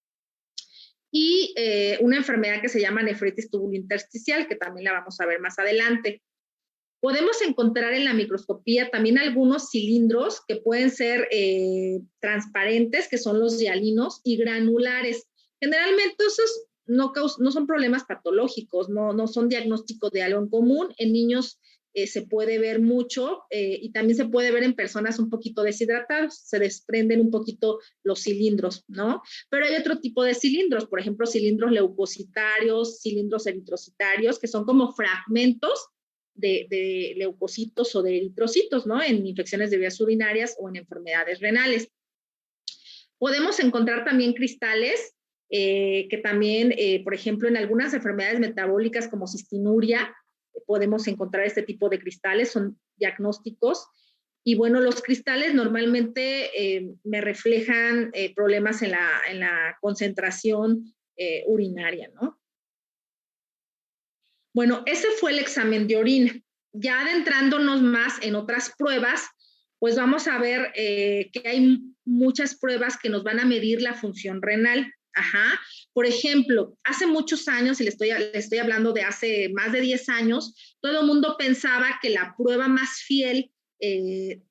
y una enfermedad que se llama nefritis tubulointersticial, que también la vamos a ver más adelante. Podemos encontrar en la microscopía también algunos cilindros que pueden ser transparentes, que son los hialinos, y granulares. Generalmente esos no son problemas patológicos, no son diagnósticos de algo en común. En niños se puede ver mucho y también se puede ver en personas un poquito deshidratadas, se desprenden un poquito los cilindros, ¿no? Pero hay otro tipo de cilindros, por ejemplo, cilindros leucocitarios, cilindros eritrocitarios, que son como fragmentos de leucocitos o de eritrocitos, ¿no? En infecciones de vías urinarias o en enfermedades renales. Podemos encontrar también cristales, que también, por ejemplo, en algunas enfermedades metabólicas como cistinuria, podemos encontrar este tipo de cristales, son diagnósticos. Y bueno, los cristales normalmente me reflejan problemas en la concentración urinaria, ¿no? Bueno, ese fue el examen de orina. Ya adentrándonos más en otras pruebas, pues vamos a ver que hay muchas pruebas que nos van a medir la función renal. Ajá. Por ejemplo, hace muchos años, y le estoy hablando de hace más de 10 años, todo el mundo pensaba que la prueba más fiel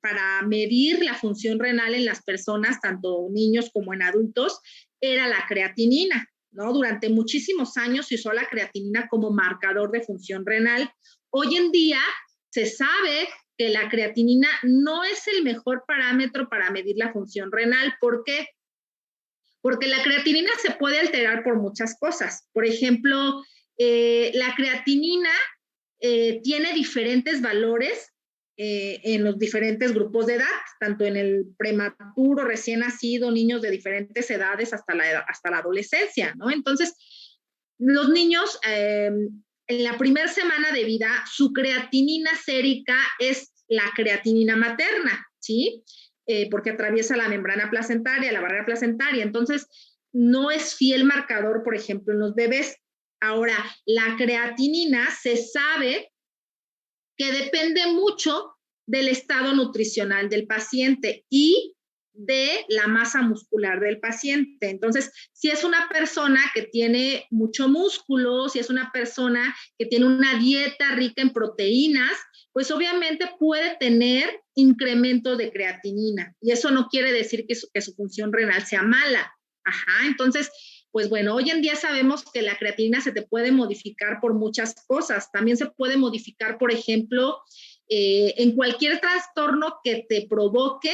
para medir la función renal en las personas, tanto niños como en adultos, era la creatinina, ¿no? Durante muchísimos años se usó la creatinina como marcador de función renal. Hoy en día se sabe que la creatinina no es el mejor parámetro para medir la función renal. ¿Por qué? Porque la creatinina se puede alterar por muchas cosas. Por ejemplo, la creatinina tiene diferentes valores en los diferentes grupos de edad, tanto en el prematuro, recién nacido, niños de diferentes edades hasta la adolescencia, ¿no? Entonces, los niños en la primera semana de vida, su creatinina sérica es la creatinina materna, ¿sí? Porque atraviesa la membrana placentaria, la barrera placentaria. Entonces, no es fiel marcador, por ejemplo, en los bebés. Ahora, la creatinina se sabe que depende mucho del estado nutricional del paciente y de la masa muscular del paciente. Entonces, si es una persona que tiene mucho músculo, si es una persona que tiene una dieta rica en proteínas, pues obviamente puede tener incremento de creatinina. Y eso no quiere decir que su función renal sea mala. Ajá, entonces, pues bueno, hoy en día sabemos que la creatinina se te puede modificar por muchas cosas. También se puede modificar, por ejemplo, en cualquier trastorno que te provoque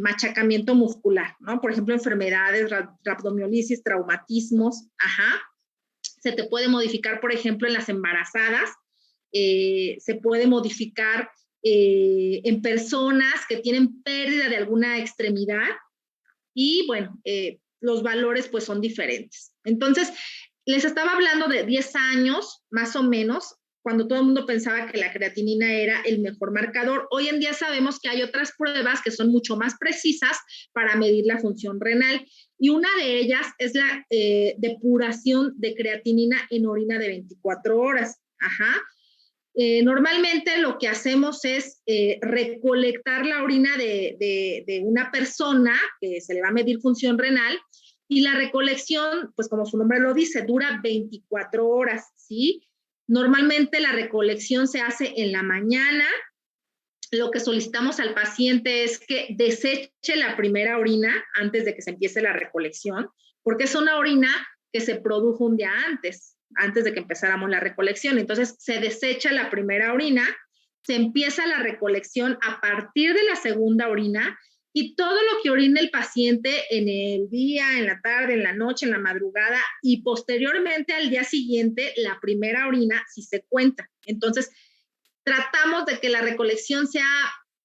machacamiento muscular, ¿no? Por ejemplo, enfermedades, rhabdomiolisis, traumatismos, ajá. Se te puede modificar, por ejemplo, en las embarazadas, se puede modificar en personas que tienen pérdida de alguna extremidad y, bueno, los valores pues son diferentes. Entonces, les estaba hablando de 10 años, más o menos, cuando todo el mundo pensaba que la creatinina era el mejor marcador. Hoy en día sabemos que hay otras pruebas que son mucho más precisas para medir la función renal y una de ellas es la depuración de creatinina en orina de 24 horas. Ajá. Normalmente lo que hacemos es recolectar la orina de una persona que se le va a medir función renal y la recolección, pues como su nombre lo dice, dura 24 horas, ¿sí? Normalmente la recolección se hace en la mañana. Lo que solicitamos al paciente es que deseche la primera orina antes de que se empiece la recolección, porque es una orina que se produjo un día antes de que empezáramos la recolección. Entonces, se desecha la primera orina, se empieza la recolección a partir de la segunda orina y todo lo que orine el paciente en el día, en la tarde, en la noche, en la madrugada y posteriormente al día siguiente, la primera orina sí se cuenta. Entonces, tratamos de que la recolección sea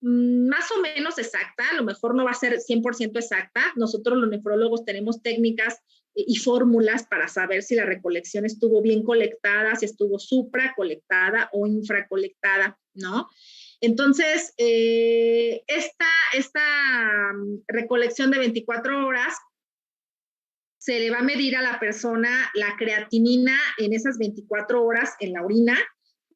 más o menos exacta, a lo mejor no va a ser 100% exacta. Nosotros los nefrólogos tenemos técnicas y fórmulas para saber si la recolección estuvo bien colectada, si estuvo supracolectada o infracolectada, ¿no? Entonces, esta recolección de 24 horas se le va a medir a la persona la creatinina en esas 24 horas en la orina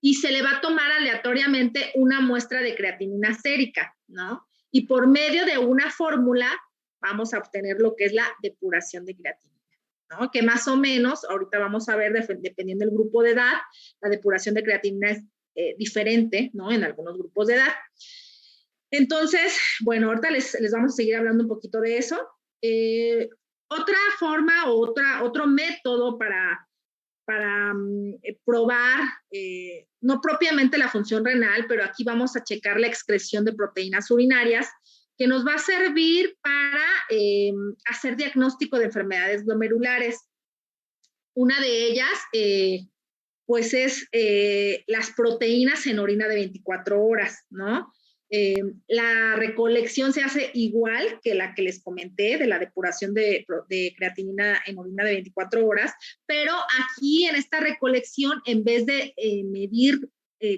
y se le va a tomar aleatoriamente una muestra de creatinina sérica, ¿no? Y por medio de una fórmula vamos a obtener lo que es la depuración de creatinina, ¿no? Que más o menos, ahorita vamos a ver, dependiendo del grupo de edad, la depuración de creatinina es diferente, ¿no? En algunos grupos de edad. Entonces, bueno, ahorita les vamos a seguir hablando un poquito de eso. Otra forma o otro método para probar, no propiamente la función renal, pero aquí vamos a checar la excreción de proteínas urinarias, que nos va a servir para hacer diagnóstico de enfermedades glomerulares. Una de ellas, pues es las proteínas en orina de 24 horas, ¿no? La recolección se hace igual que la que les comenté de la depuración de creatinina en orina de 24 horas, pero aquí en esta recolección, en vez de medir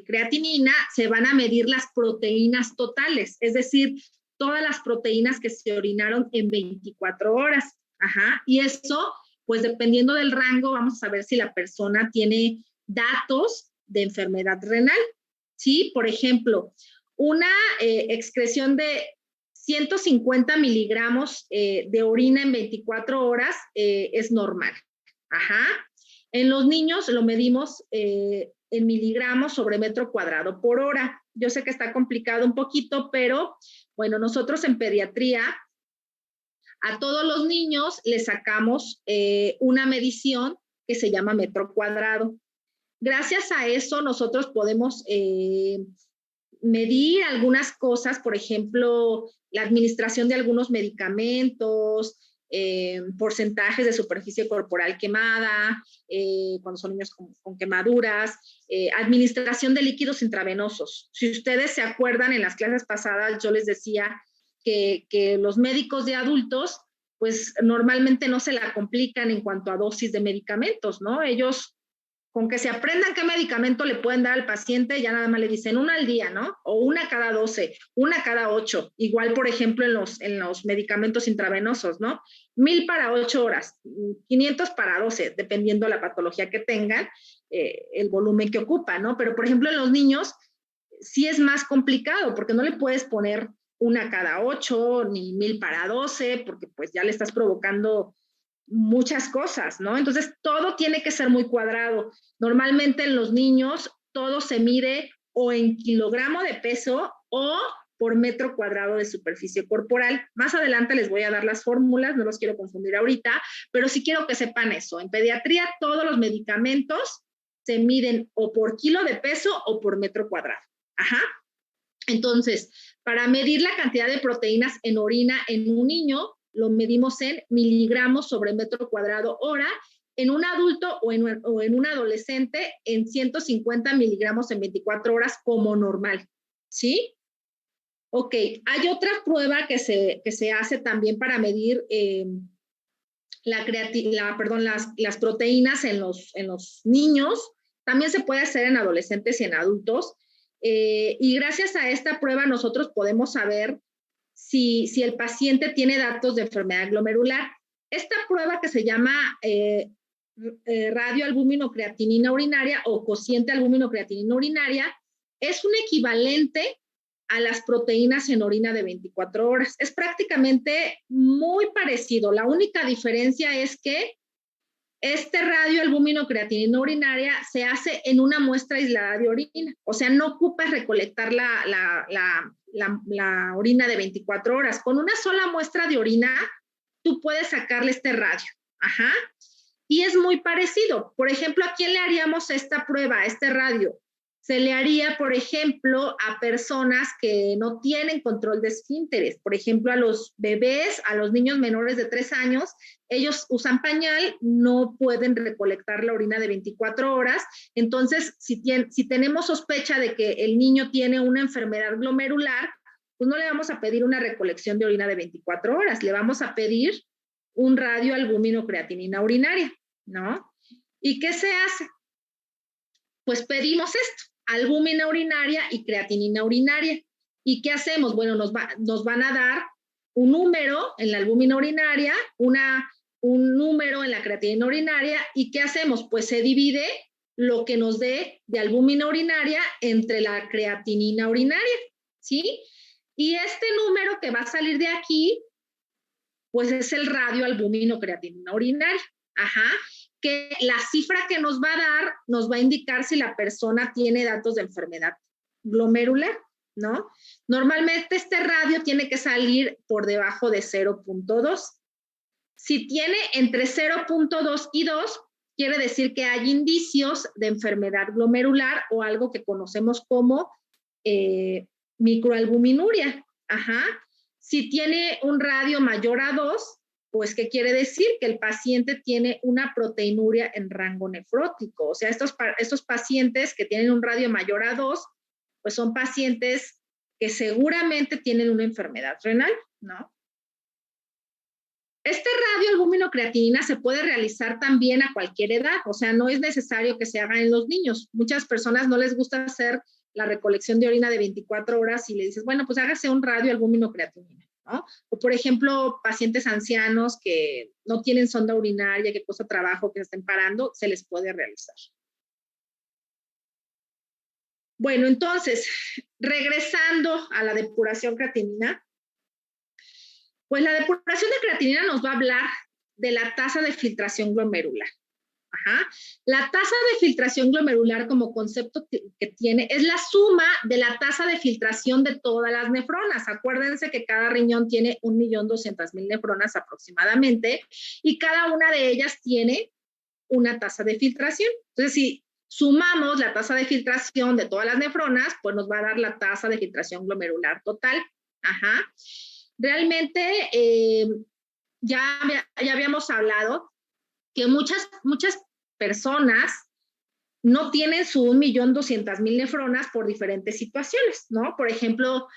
creatinina, se van a medir las proteínas totales, es decir, todas las proteínas que se orinaron en 24 horas. Ajá. Y eso, pues dependiendo del rango, vamos a saber si la persona tiene datos de enfermedad renal. ¿Sí? Por ejemplo, una excreción de 150 miligramos de orina en 24 horas es normal. Ajá. En los niños lo medimos en miligramos sobre metro cuadrado por hora. Yo sé que está complicado un poquito, pero bueno, nosotros en pediatría a todos los niños les sacamos una medición que se llama metro cuadrado. Gracias a eso nosotros podemos medir algunas cosas, por ejemplo, la administración de algunos medicamentos, porcentajes de superficie corporal quemada, cuando son niños con quemaduras, administración de líquidos intravenosos. Si ustedes se acuerdan, en las clases pasadas yo les decía que los médicos de adultos, pues normalmente no se la complican en cuanto a dosis de medicamentos, ¿no? Ellos con que se aprendan qué medicamento le pueden dar al paciente, ya nada más le dicen una al día, ¿no? O una cada 12, una cada 8. Igual, por ejemplo, en los medicamentos intravenosos, ¿no? 1000 para 8 horas, 500 para 12, dependiendo la patología que tengan, el volumen que ocupa, ¿no? Pero, por ejemplo, en los niños sí es más complicado, porque no le puedes poner una cada 8, ni 1000 para 12, porque pues ya le estás provocando muchas cosas, ¿no? Entonces, todo tiene que ser muy cuadrado. Normalmente en los niños todo se mide o en kilogramo de peso o por metro cuadrado de superficie corporal. Más adelante les voy a dar las fórmulas, no los quiero confundir ahorita, pero sí quiero que sepan eso. En pediatría todos los medicamentos se miden o por kilo de peso o por metro cuadrado. Ajá. Entonces, para medir la cantidad de proteínas en orina en un niño, lo medimos en miligramos sobre metro cuadrado hora, en un adulto o en un adolescente en 150 miligramos en 24 horas como normal, ¿sí? Ok, hay otra prueba que se hace también para medir las proteínas en los niños, también se puede hacer en adolescentes y en adultos, y gracias a esta prueba nosotros podemos saber si el paciente tiene datos de enfermedad glomerular. Esta prueba que se llama radioalbúmino-creatinina urinaria o cociente albúmino-creatinina urinaria es un equivalente a las proteínas en orina de 24 horas. Es prácticamente muy parecido. La única diferencia es que este radioalbúmino-creatinina urinaria se hace en una muestra aislada de orina. O sea, no ocupas recolectar la orina de 24 horas. Con una sola muestra de orina, tú puedes sacarle este radio. Ajá. Y es muy parecido. Por ejemplo, ¿a quién le haríamos esta prueba, este radio? Se le haría, por ejemplo, a personas que no tienen control de esfínteres. Por ejemplo, a los bebés, a los niños menores de 3 años, ellos usan pañal, no pueden recolectar la orina de 24 horas. Entonces, si tenemos sospecha de que el niño tiene una enfermedad glomerular, pues no le vamos a pedir una recolección de orina de 24 horas, le vamos a pedir un radioalbúmino-creatinina urinaria, ¿no? ¿Y qué se hace? Pues pedimos esto, albúmina urinaria y creatinina urinaria. ¿Y qué hacemos? Bueno, nos van a dar un número en la albúmina urinaria, un número en la creatinina urinaria, ¿y qué hacemos? Pues se divide lo que nos dé de albúmina urinaria entre la creatinina urinaria, ¿sí? Y este número que va a salir de aquí, pues es el radioalbúmino creatinina urinaria. Ajá. Que la cifra que nos va a dar nos va a indicar si la persona tiene datos de enfermedad glomerular, ¿no? Normalmente este radio tiene que salir por debajo de 0.2. Si tiene entre 0.2 y 2, quiere decir que hay indicios de enfermedad glomerular o algo que conocemos como microalbuminuria. Ajá. Si tiene un radio mayor a 2, pues, ¿qué quiere decir? Que el paciente tiene una proteinuria en rango nefrótico. O sea, estos pacientes que tienen un radio mayor a 2, pues son pacientes que seguramente tienen una enfermedad renal, ¿no? Este radio albúmino-creatinina se puede realizar también a cualquier edad, o sea, no es necesario que se haga en los niños. Muchas personas no les gusta hacer la recolección de orina de 24 horas y le dices, bueno, pues hágase un radio albúmino-creatinina, ¿no? O por ejemplo, pacientes ancianos que no tienen sonda urinaria, que cuesta trabajo, que se estén parando, se les puede realizar. Bueno, entonces, regresando a la depuración creatinina, pues la depuración de creatinina nos va a hablar de la tasa de filtración glomerular. Ajá. La tasa de filtración glomerular como concepto que tiene es la suma de la tasa de filtración de todas las nefronas. Acuérdense que cada riñón tiene 1.200.000 nefronas aproximadamente y cada una de ellas tiene una tasa de filtración. Entonces, si sumamos la tasa de filtración de todas las nefronas, pues nos va a dar la tasa de filtración glomerular total. Ajá. Realmente ya habíamos hablado que muchas personas no tienen su 1.200.000 nefronas por diferentes situaciones, ¿no? Por ejemplo,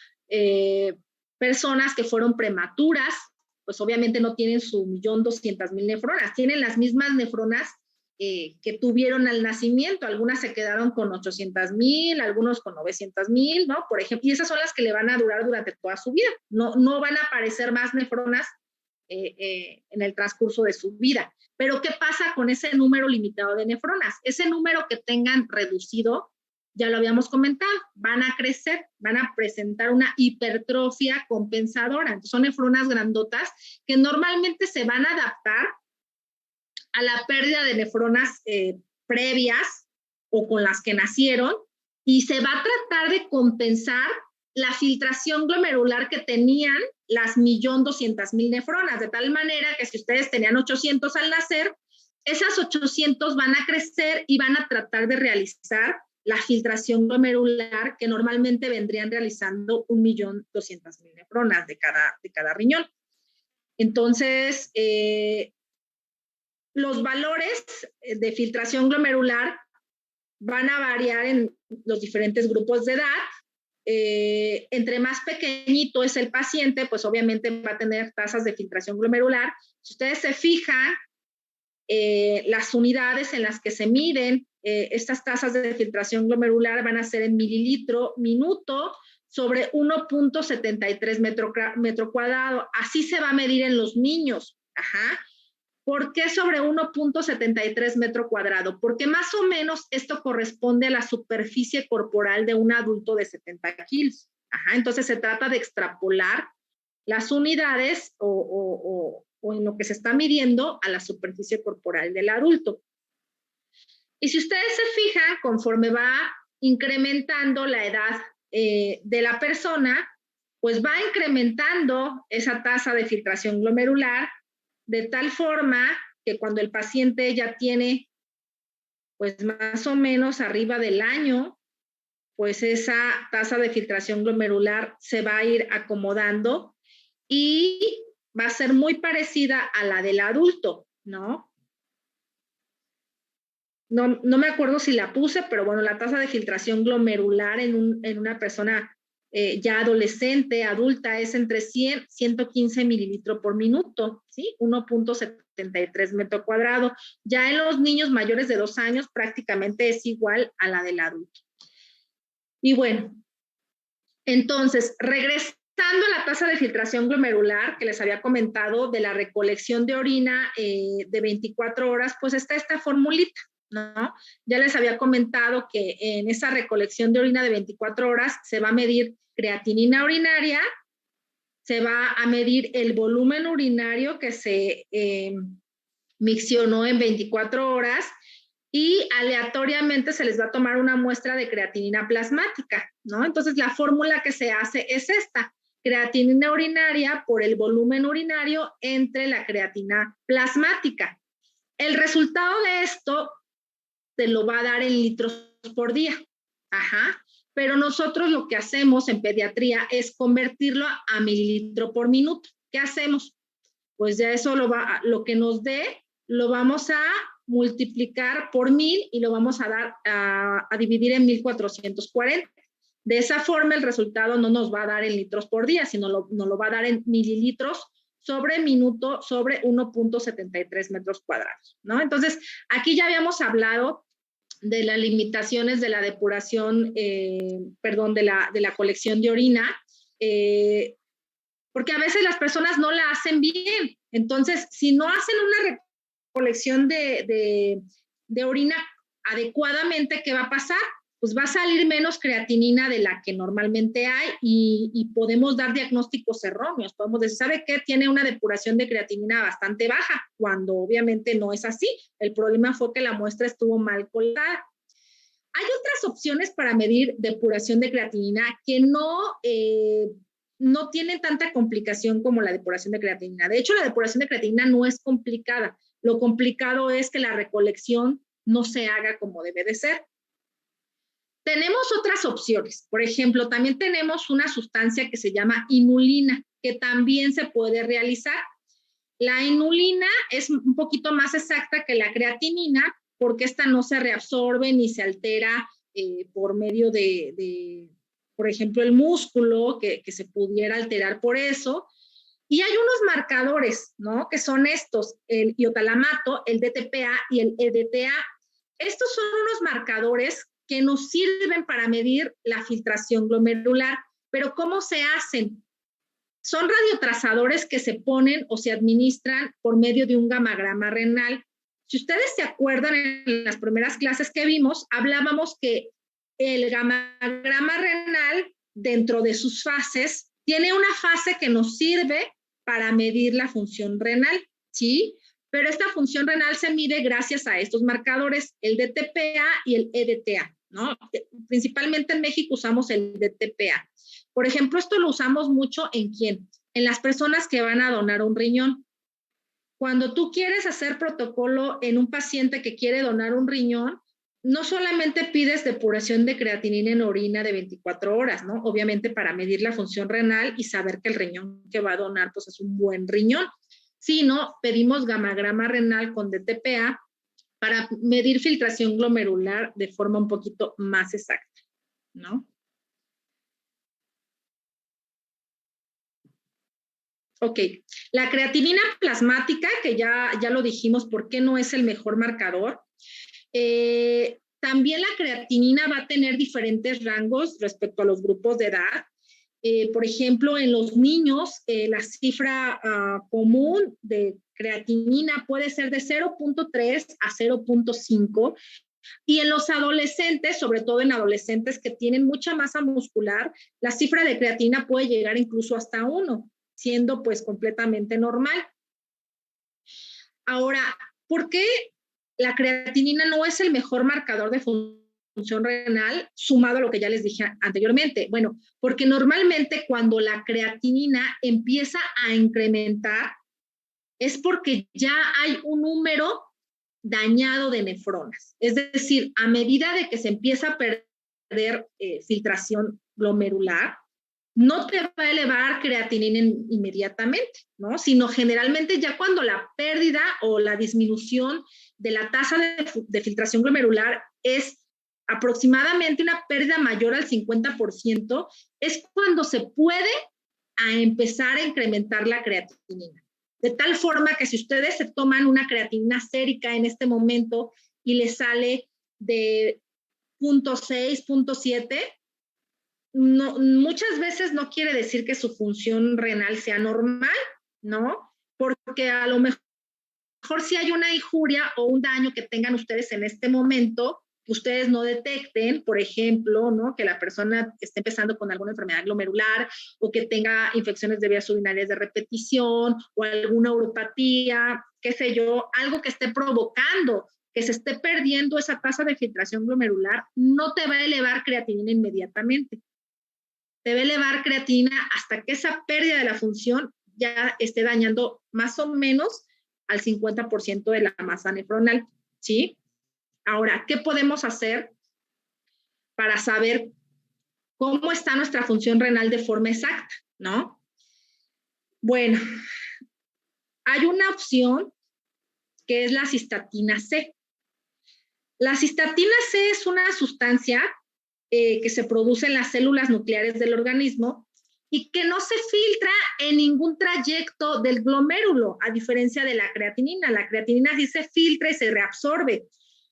personas que fueron prematuras, pues obviamente no tienen su 1.200.000 nefronas, tienen las mismas nefronas que tuvieron al nacimiento, algunas se quedaron con 800.000, algunos con 900.000, ¿no? Por ejemplo, y esas son las que le van a durar durante toda su vida, no van a aparecer más nefronas en el transcurso de su vida. Pero ¿qué pasa con ese número limitado de nefronas? Ese número que tengan reducido, ya lo habíamos comentado, van a crecer, van a presentar una hipertrofia compensadora. Entonces, son nefronas grandotas que normalmente se van a adaptar a la pérdida de nefronas previas o con las que nacieron y se va a tratar de compensar la filtración glomerular que tenían las 1.200.000 nefronas, de tal manera que si ustedes tenían 800 al nacer, esas 800 van a crecer y van a tratar de realizar la filtración glomerular que normalmente vendrían realizando 1.200.000 nefronas de cada riñón. Entonces, los valores de filtración glomerular van a variar en los diferentes grupos de edad. Entre más pequeñito es el paciente, pues obviamente va a tener tasas de filtración glomerular. Si ustedes se fijan, las unidades en las que se miden estas tasas de filtración glomerular van a ser en mililitro minuto sobre 1.73 metro cuadrado. Así se va a medir en los niños. Ajá. ¿Por qué sobre 1.73 metro cuadrado? Porque más o menos esto corresponde a la superficie corporal de un adulto de 70 kilos. Ajá, entonces se trata de extrapolar las unidades o en lo que se está midiendo a la superficie corporal del adulto. Y si ustedes se fijan, conforme va incrementando la edad de la persona, pues va incrementando esa tasa de filtración glomerular, de tal forma que cuando el paciente ya tiene pues más o menos arriba del año, pues esa tasa de filtración glomerular se va a ir acomodando y va a ser muy parecida a la del adulto, ¿no? No me acuerdo si la puse, pero bueno, la tasa de filtración glomerular en una persona ya adolescente, adulta, es entre 100 y 115 mililitros por minuto, ¿sí? 1.73 metro cuadrado. Ya en los niños mayores de 2 años prácticamente es igual a la del adulto. Y bueno, entonces, regresando a la tasa de filtración glomerular que les había comentado de la recolección de orina de 24 horas, pues está esta formulita, ¿no? Ya les había comentado que en esa recolección de orina de 24 horas se va a medir creatinina urinaria, se va a medir el volumen urinario que se miccionó en 24 horas y aleatoriamente se les va a tomar una muestra de creatinina plasmática, ¿no? Entonces la fórmula que se hace es esta: creatinina urinaria por el volumen urinario entre la creatina plasmática. El resultado de esto te lo va a dar en litros por día. Ajá. Pero nosotros lo que hacemos en pediatría es convertirlo a mililitro por minuto. ¿Qué hacemos? Pues ya eso lo que nos dé, lo vamos a multiplicar por 1.000 y lo vamos a dividir en 1.440. De esa forma, el resultado no nos va a dar en litros por día, sino nos lo va a dar en mililitros sobre minuto sobre 1.73 metros cuadrados, ¿no? Entonces, aquí ya habíamos hablado de las limitaciones de la depuración, de la colección de orina, porque a veces las personas no la hacen bien. Entonces, si no hacen una recolección de orina adecuadamente, ¿qué va a pasar? Pues va a salir menos creatinina de la que normalmente hay y podemos dar diagnósticos erróneos. Podemos decir, ¿sabe qué? Tiene una depuración de creatinina bastante baja, cuando obviamente no es así. El problema fue que la muestra estuvo mal colgada. Hay otras opciones para medir depuración de creatinina que no tienen tanta complicación como la depuración de creatinina. De hecho, la depuración de creatinina no es complicada. Lo complicado es que la recolección no se haga como debe de ser. Tenemos otras opciones. Por ejemplo, también tenemos una sustancia que se llama inulina, que también se puede realizar. La inulina es un poquito más exacta que la creatinina, porque esta no se reabsorbe ni se altera por medio por ejemplo, el músculo, que se pudiera alterar por eso. Y hay unos marcadores, ¿no? Que son estos, el iotalamato, el DTPA y el EDTA. Estos son unos marcadores que nos sirven para medir la filtración glomerular. Pero ¿cómo se hacen? Son radiotrazadores que se ponen o se administran por medio de un gamagrama renal. Si ustedes se acuerdan, en las primeras clases que vimos, hablábamos que el gamagrama renal, dentro de sus fases, tiene una fase que nos sirve para medir la función renal, ¿sí? Pero esta función renal se mide gracias a estos marcadores, el DTPA y el EDTA, ¿no? Principalmente en México usamos el DTPA. Por ejemplo, esto lo usamos mucho ¿en quién? En las personas que van a donar un riñón. Cuando tú quieres hacer protocolo en un paciente que quiere donar un riñón, no solamente pides depuración de creatinina en orina de 24 horas, ¿no? Obviamente para medir la función renal y saber que el riñón que va a donar pues es un buen riñón, sino pedimos gamagrama renal con DTPA para medir filtración glomerular de forma un poquito más exacta, ¿no? Ok, la creatinina plasmática, que ya lo dijimos, ¿por qué no es el mejor marcador? También la creatinina va a tener diferentes rangos respecto a los grupos de edad. Por ejemplo, en los niños, la cifra común de creatinina puede ser de 0.3 a 0.5. Y en los adolescentes, sobre todo en adolescentes que tienen mucha masa muscular, la cifra de creatinina puede llegar incluso hasta 1, siendo pues completamente normal. Ahora, ¿por qué la creatinina no es el mejor marcador de función renal sumado a lo que ya les dije anteriormente? Bueno, porque normalmente cuando la creatinina empieza a incrementar es porque ya hay un número dañado de nefronas. Es decir, a medida de que se empieza a perder filtración glomerular, no te va a elevar creatinina inmediatamente, ¿no? Sino generalmente ya cuando la pérdida o la disminución de la tasa de filtración glomerular es aproximadamente una pérdida mayor al 50%, es cuando se puede empezar a incrementar la creatinina. De tal forma que si ustedes se toman una creatinina sérica en este momento y les sale de 0.6, 0.7, no, muchas veces no quiere decir que su función renal sea normal, ¿no? Porque a lo mejor si hay una injuria o un daño que tengan ustedes en este momento, que ustedes no detecten, por ejemplo, ¿no? Que la persona esté empezando con alguna enfermedad glomerular o que tenga infecciones de vías urinarias de repetición o alguna uropatía, qué sé yo, algo que esté provocando que se esté perdiendo esa tasa de filtración glomerular, no te va a elevar creatinina inmediatamente. Te va a elevar creatinina hasta que esa pérdida de la función ya esté dañando más o menos al 50% de la masa nefronal, ¿sí? Ahora, ¿qué podemos hacer para saber cómo está nuestra función renal de forma exacta, ¿no? Bueno, hay una opción que es la cistatina C. La cistatina C es una sustancia que se produce en las células nucleares del organismo y que no se filtra en ningún trayecto del glomérulo, a diferencia de la creatinina. La creatinina sí se filtra y se reabsorbe.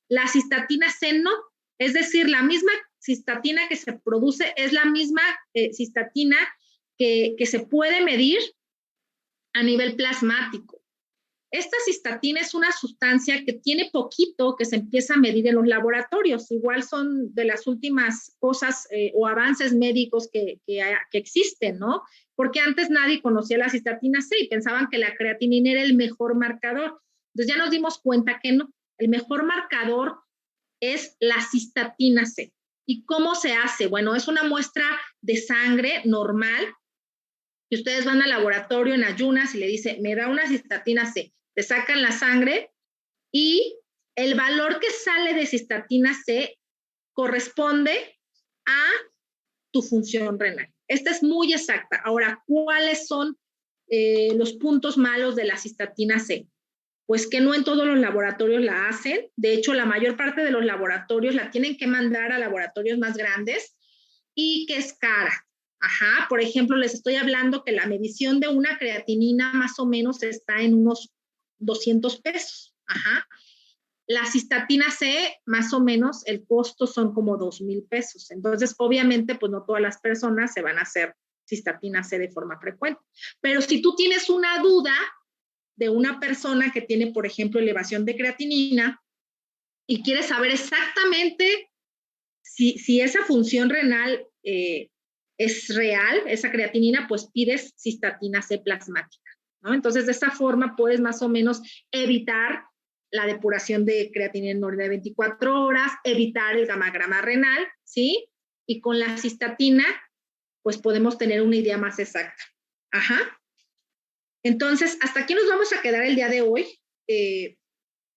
La cistatina C no. Es decir, la misma cistatina que se produce es la misma cistatina que se puede medir a nivel plasmático. Esta cistatina es una sustancia que tiene poquito que se empieza a medir en los laboratorios. Igual son de las últimas cosas o avances médicos que existen, ¿no? Porque antes nadie conocía la cistatina C y pensaban que la creatinina era el mejor marcador. Entonces ya nos dimos cuenta que no. El mejor marcador es la cistatina C. ¿Y cómo se hace? Bueno, es una muestra de sangre normal que ustedes van al laboratorio en ayunas y le dicen, me da una cistatina C. Te sacan la sangre y el valor que sale de cistatina C corresponde a tu función renal. Esta es muy exacta. Ahora, ¿cuáles son los puntos malos de la cistatina C? Pues que no en todos los laboratorios la hacen. De hecho, la mayor parte de los laboratorios la tienen que mandar a laboratorios más grandes y que es cara. Ajá, por ejemplo, les estoy hablando que la medición de una creatinina más o menos está en unos 200 pesos. Ajá. La cistatina C, más o menos, el costo son como 2,000 pesos. Entonces, obviamente, pues no todas las personas se van a hacer cistatina C de forma frecuente. Pero si tú tienes una duda de una persona que tiene, por ejemplo, elevación de creatinina y quieres saber exactamente si esa función renal es real, esa creatinina, pues pides cistatina C plasmática, ¿no? Entonces, de esta forma puedes más o menos evitar la depuración de creatinina en orina de 24 horas, evitar el gamagrama renal, ¿sí? Y con la cistatina, pues podemos tener una idea más exacta. Ajá. Entonces, hasta aquí nos vamos a quedar el día de hoy.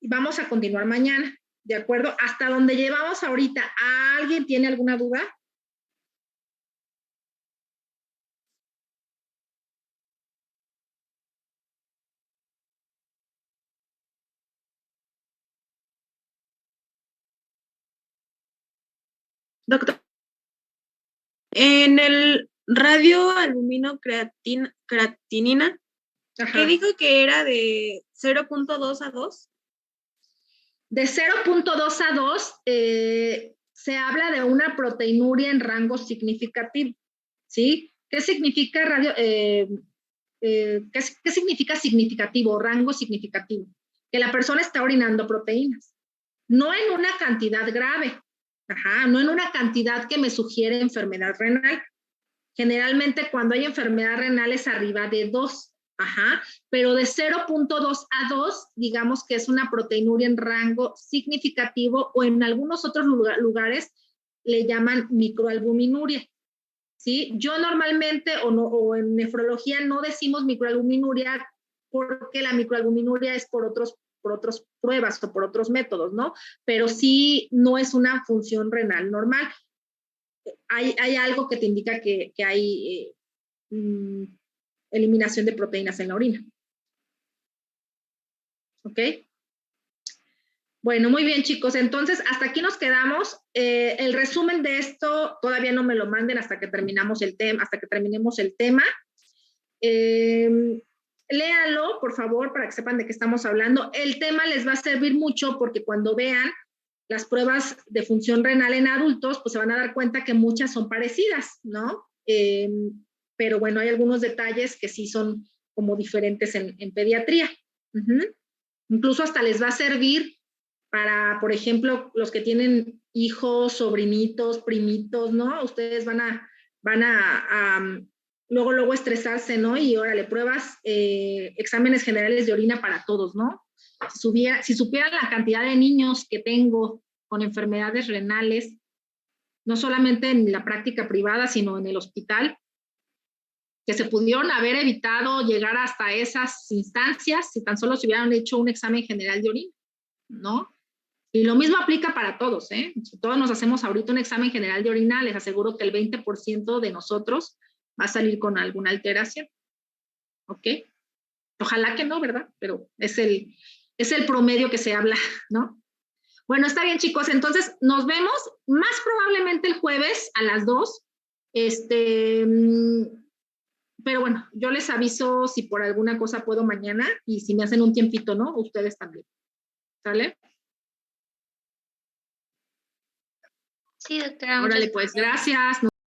Vamos a continuar mañana, ¿de acuerdo? Hasta donde llevamos ahorita. ¿Alguien tiene alguna duda? Doctor, en el radioalumino creatinina, Ajá. ¿qué dijo que era de 0.2 a 2? De 0.2 a 2 se habla de una proteinuria en rango significativo, ¿sí? ¿Qué significa ¿qué significa significativo, rango significativo? Que la persona está orinando proteínas, no en una cantidad grave, ajá, no en una cantidad que me sugiere enfermedad renal. Generalmente cuando hay enfermedad renal es arriba de 2, ajá, pero de 0.2 a 2, digamos que es una proteinuria en rango significativo o en algunos otros lugares le llaman microalbuminuria. ¿Sí? Yo normalmente o en nefrología no decimos microalbuminuria porque la microalbuminuria es por otras pruebas o por otros métodos, ¿no? Pero sí no es una función renal normal. Hay algo que te indica que hay eliminación de proteínas en la orina. ¿Ok? Bueno, muy bien, chicos. Entonces, hasta aquí nos quedamos. El resumen de esto todavía no me lo manden hasta que terminemos el tema. Léanlo, por favor, para que sepan de qué estamos hablando. El tema les va a servir mucho porque cuando vean las pruebas de función renal en adultos, pues se van a dar cuenta que muchas son parecidas, ¿no? Pero bueno, hay algunos detalles que sí son como diferentes en pediatría. Incluso hasta les va a servir para, por ejemplo, los que tienen hijos, sobrinitos, primitos, ¿no? Ustedes van a luego estresarse, ¿no? Y órale, pruebas, exámenes generales de orina para todos, ¿no? Si supieran la cantidad de niños que tengo con enfermedades renales, no solamente en la práctica privada, sino en el hospital, que se pudieron haber evitado llegar hasta esas instancias si tan solo se hubieran hecho un examen general de orina, ¿no? Y lo mismo aplica para todos, ¿eh? Si todos nos hacemos ahorita un examen general de orina, les aseguro que el 20% de nosotros va a salir con alguna alteración. ¿Ok? Ojalá que no, ¿verdad? Pero es el promedio que se habla, ¿no? Bueno, está bien, chicos. Entonces, nos vemos más probablemente el jueves a las 2. Pero bueno, yo les aviso si por alguna cosa puedo mañana y si me hacen un tiempito, ¿no? Ustedes también. ¿Sale? Sí, doctora. Órale, pues, gracias.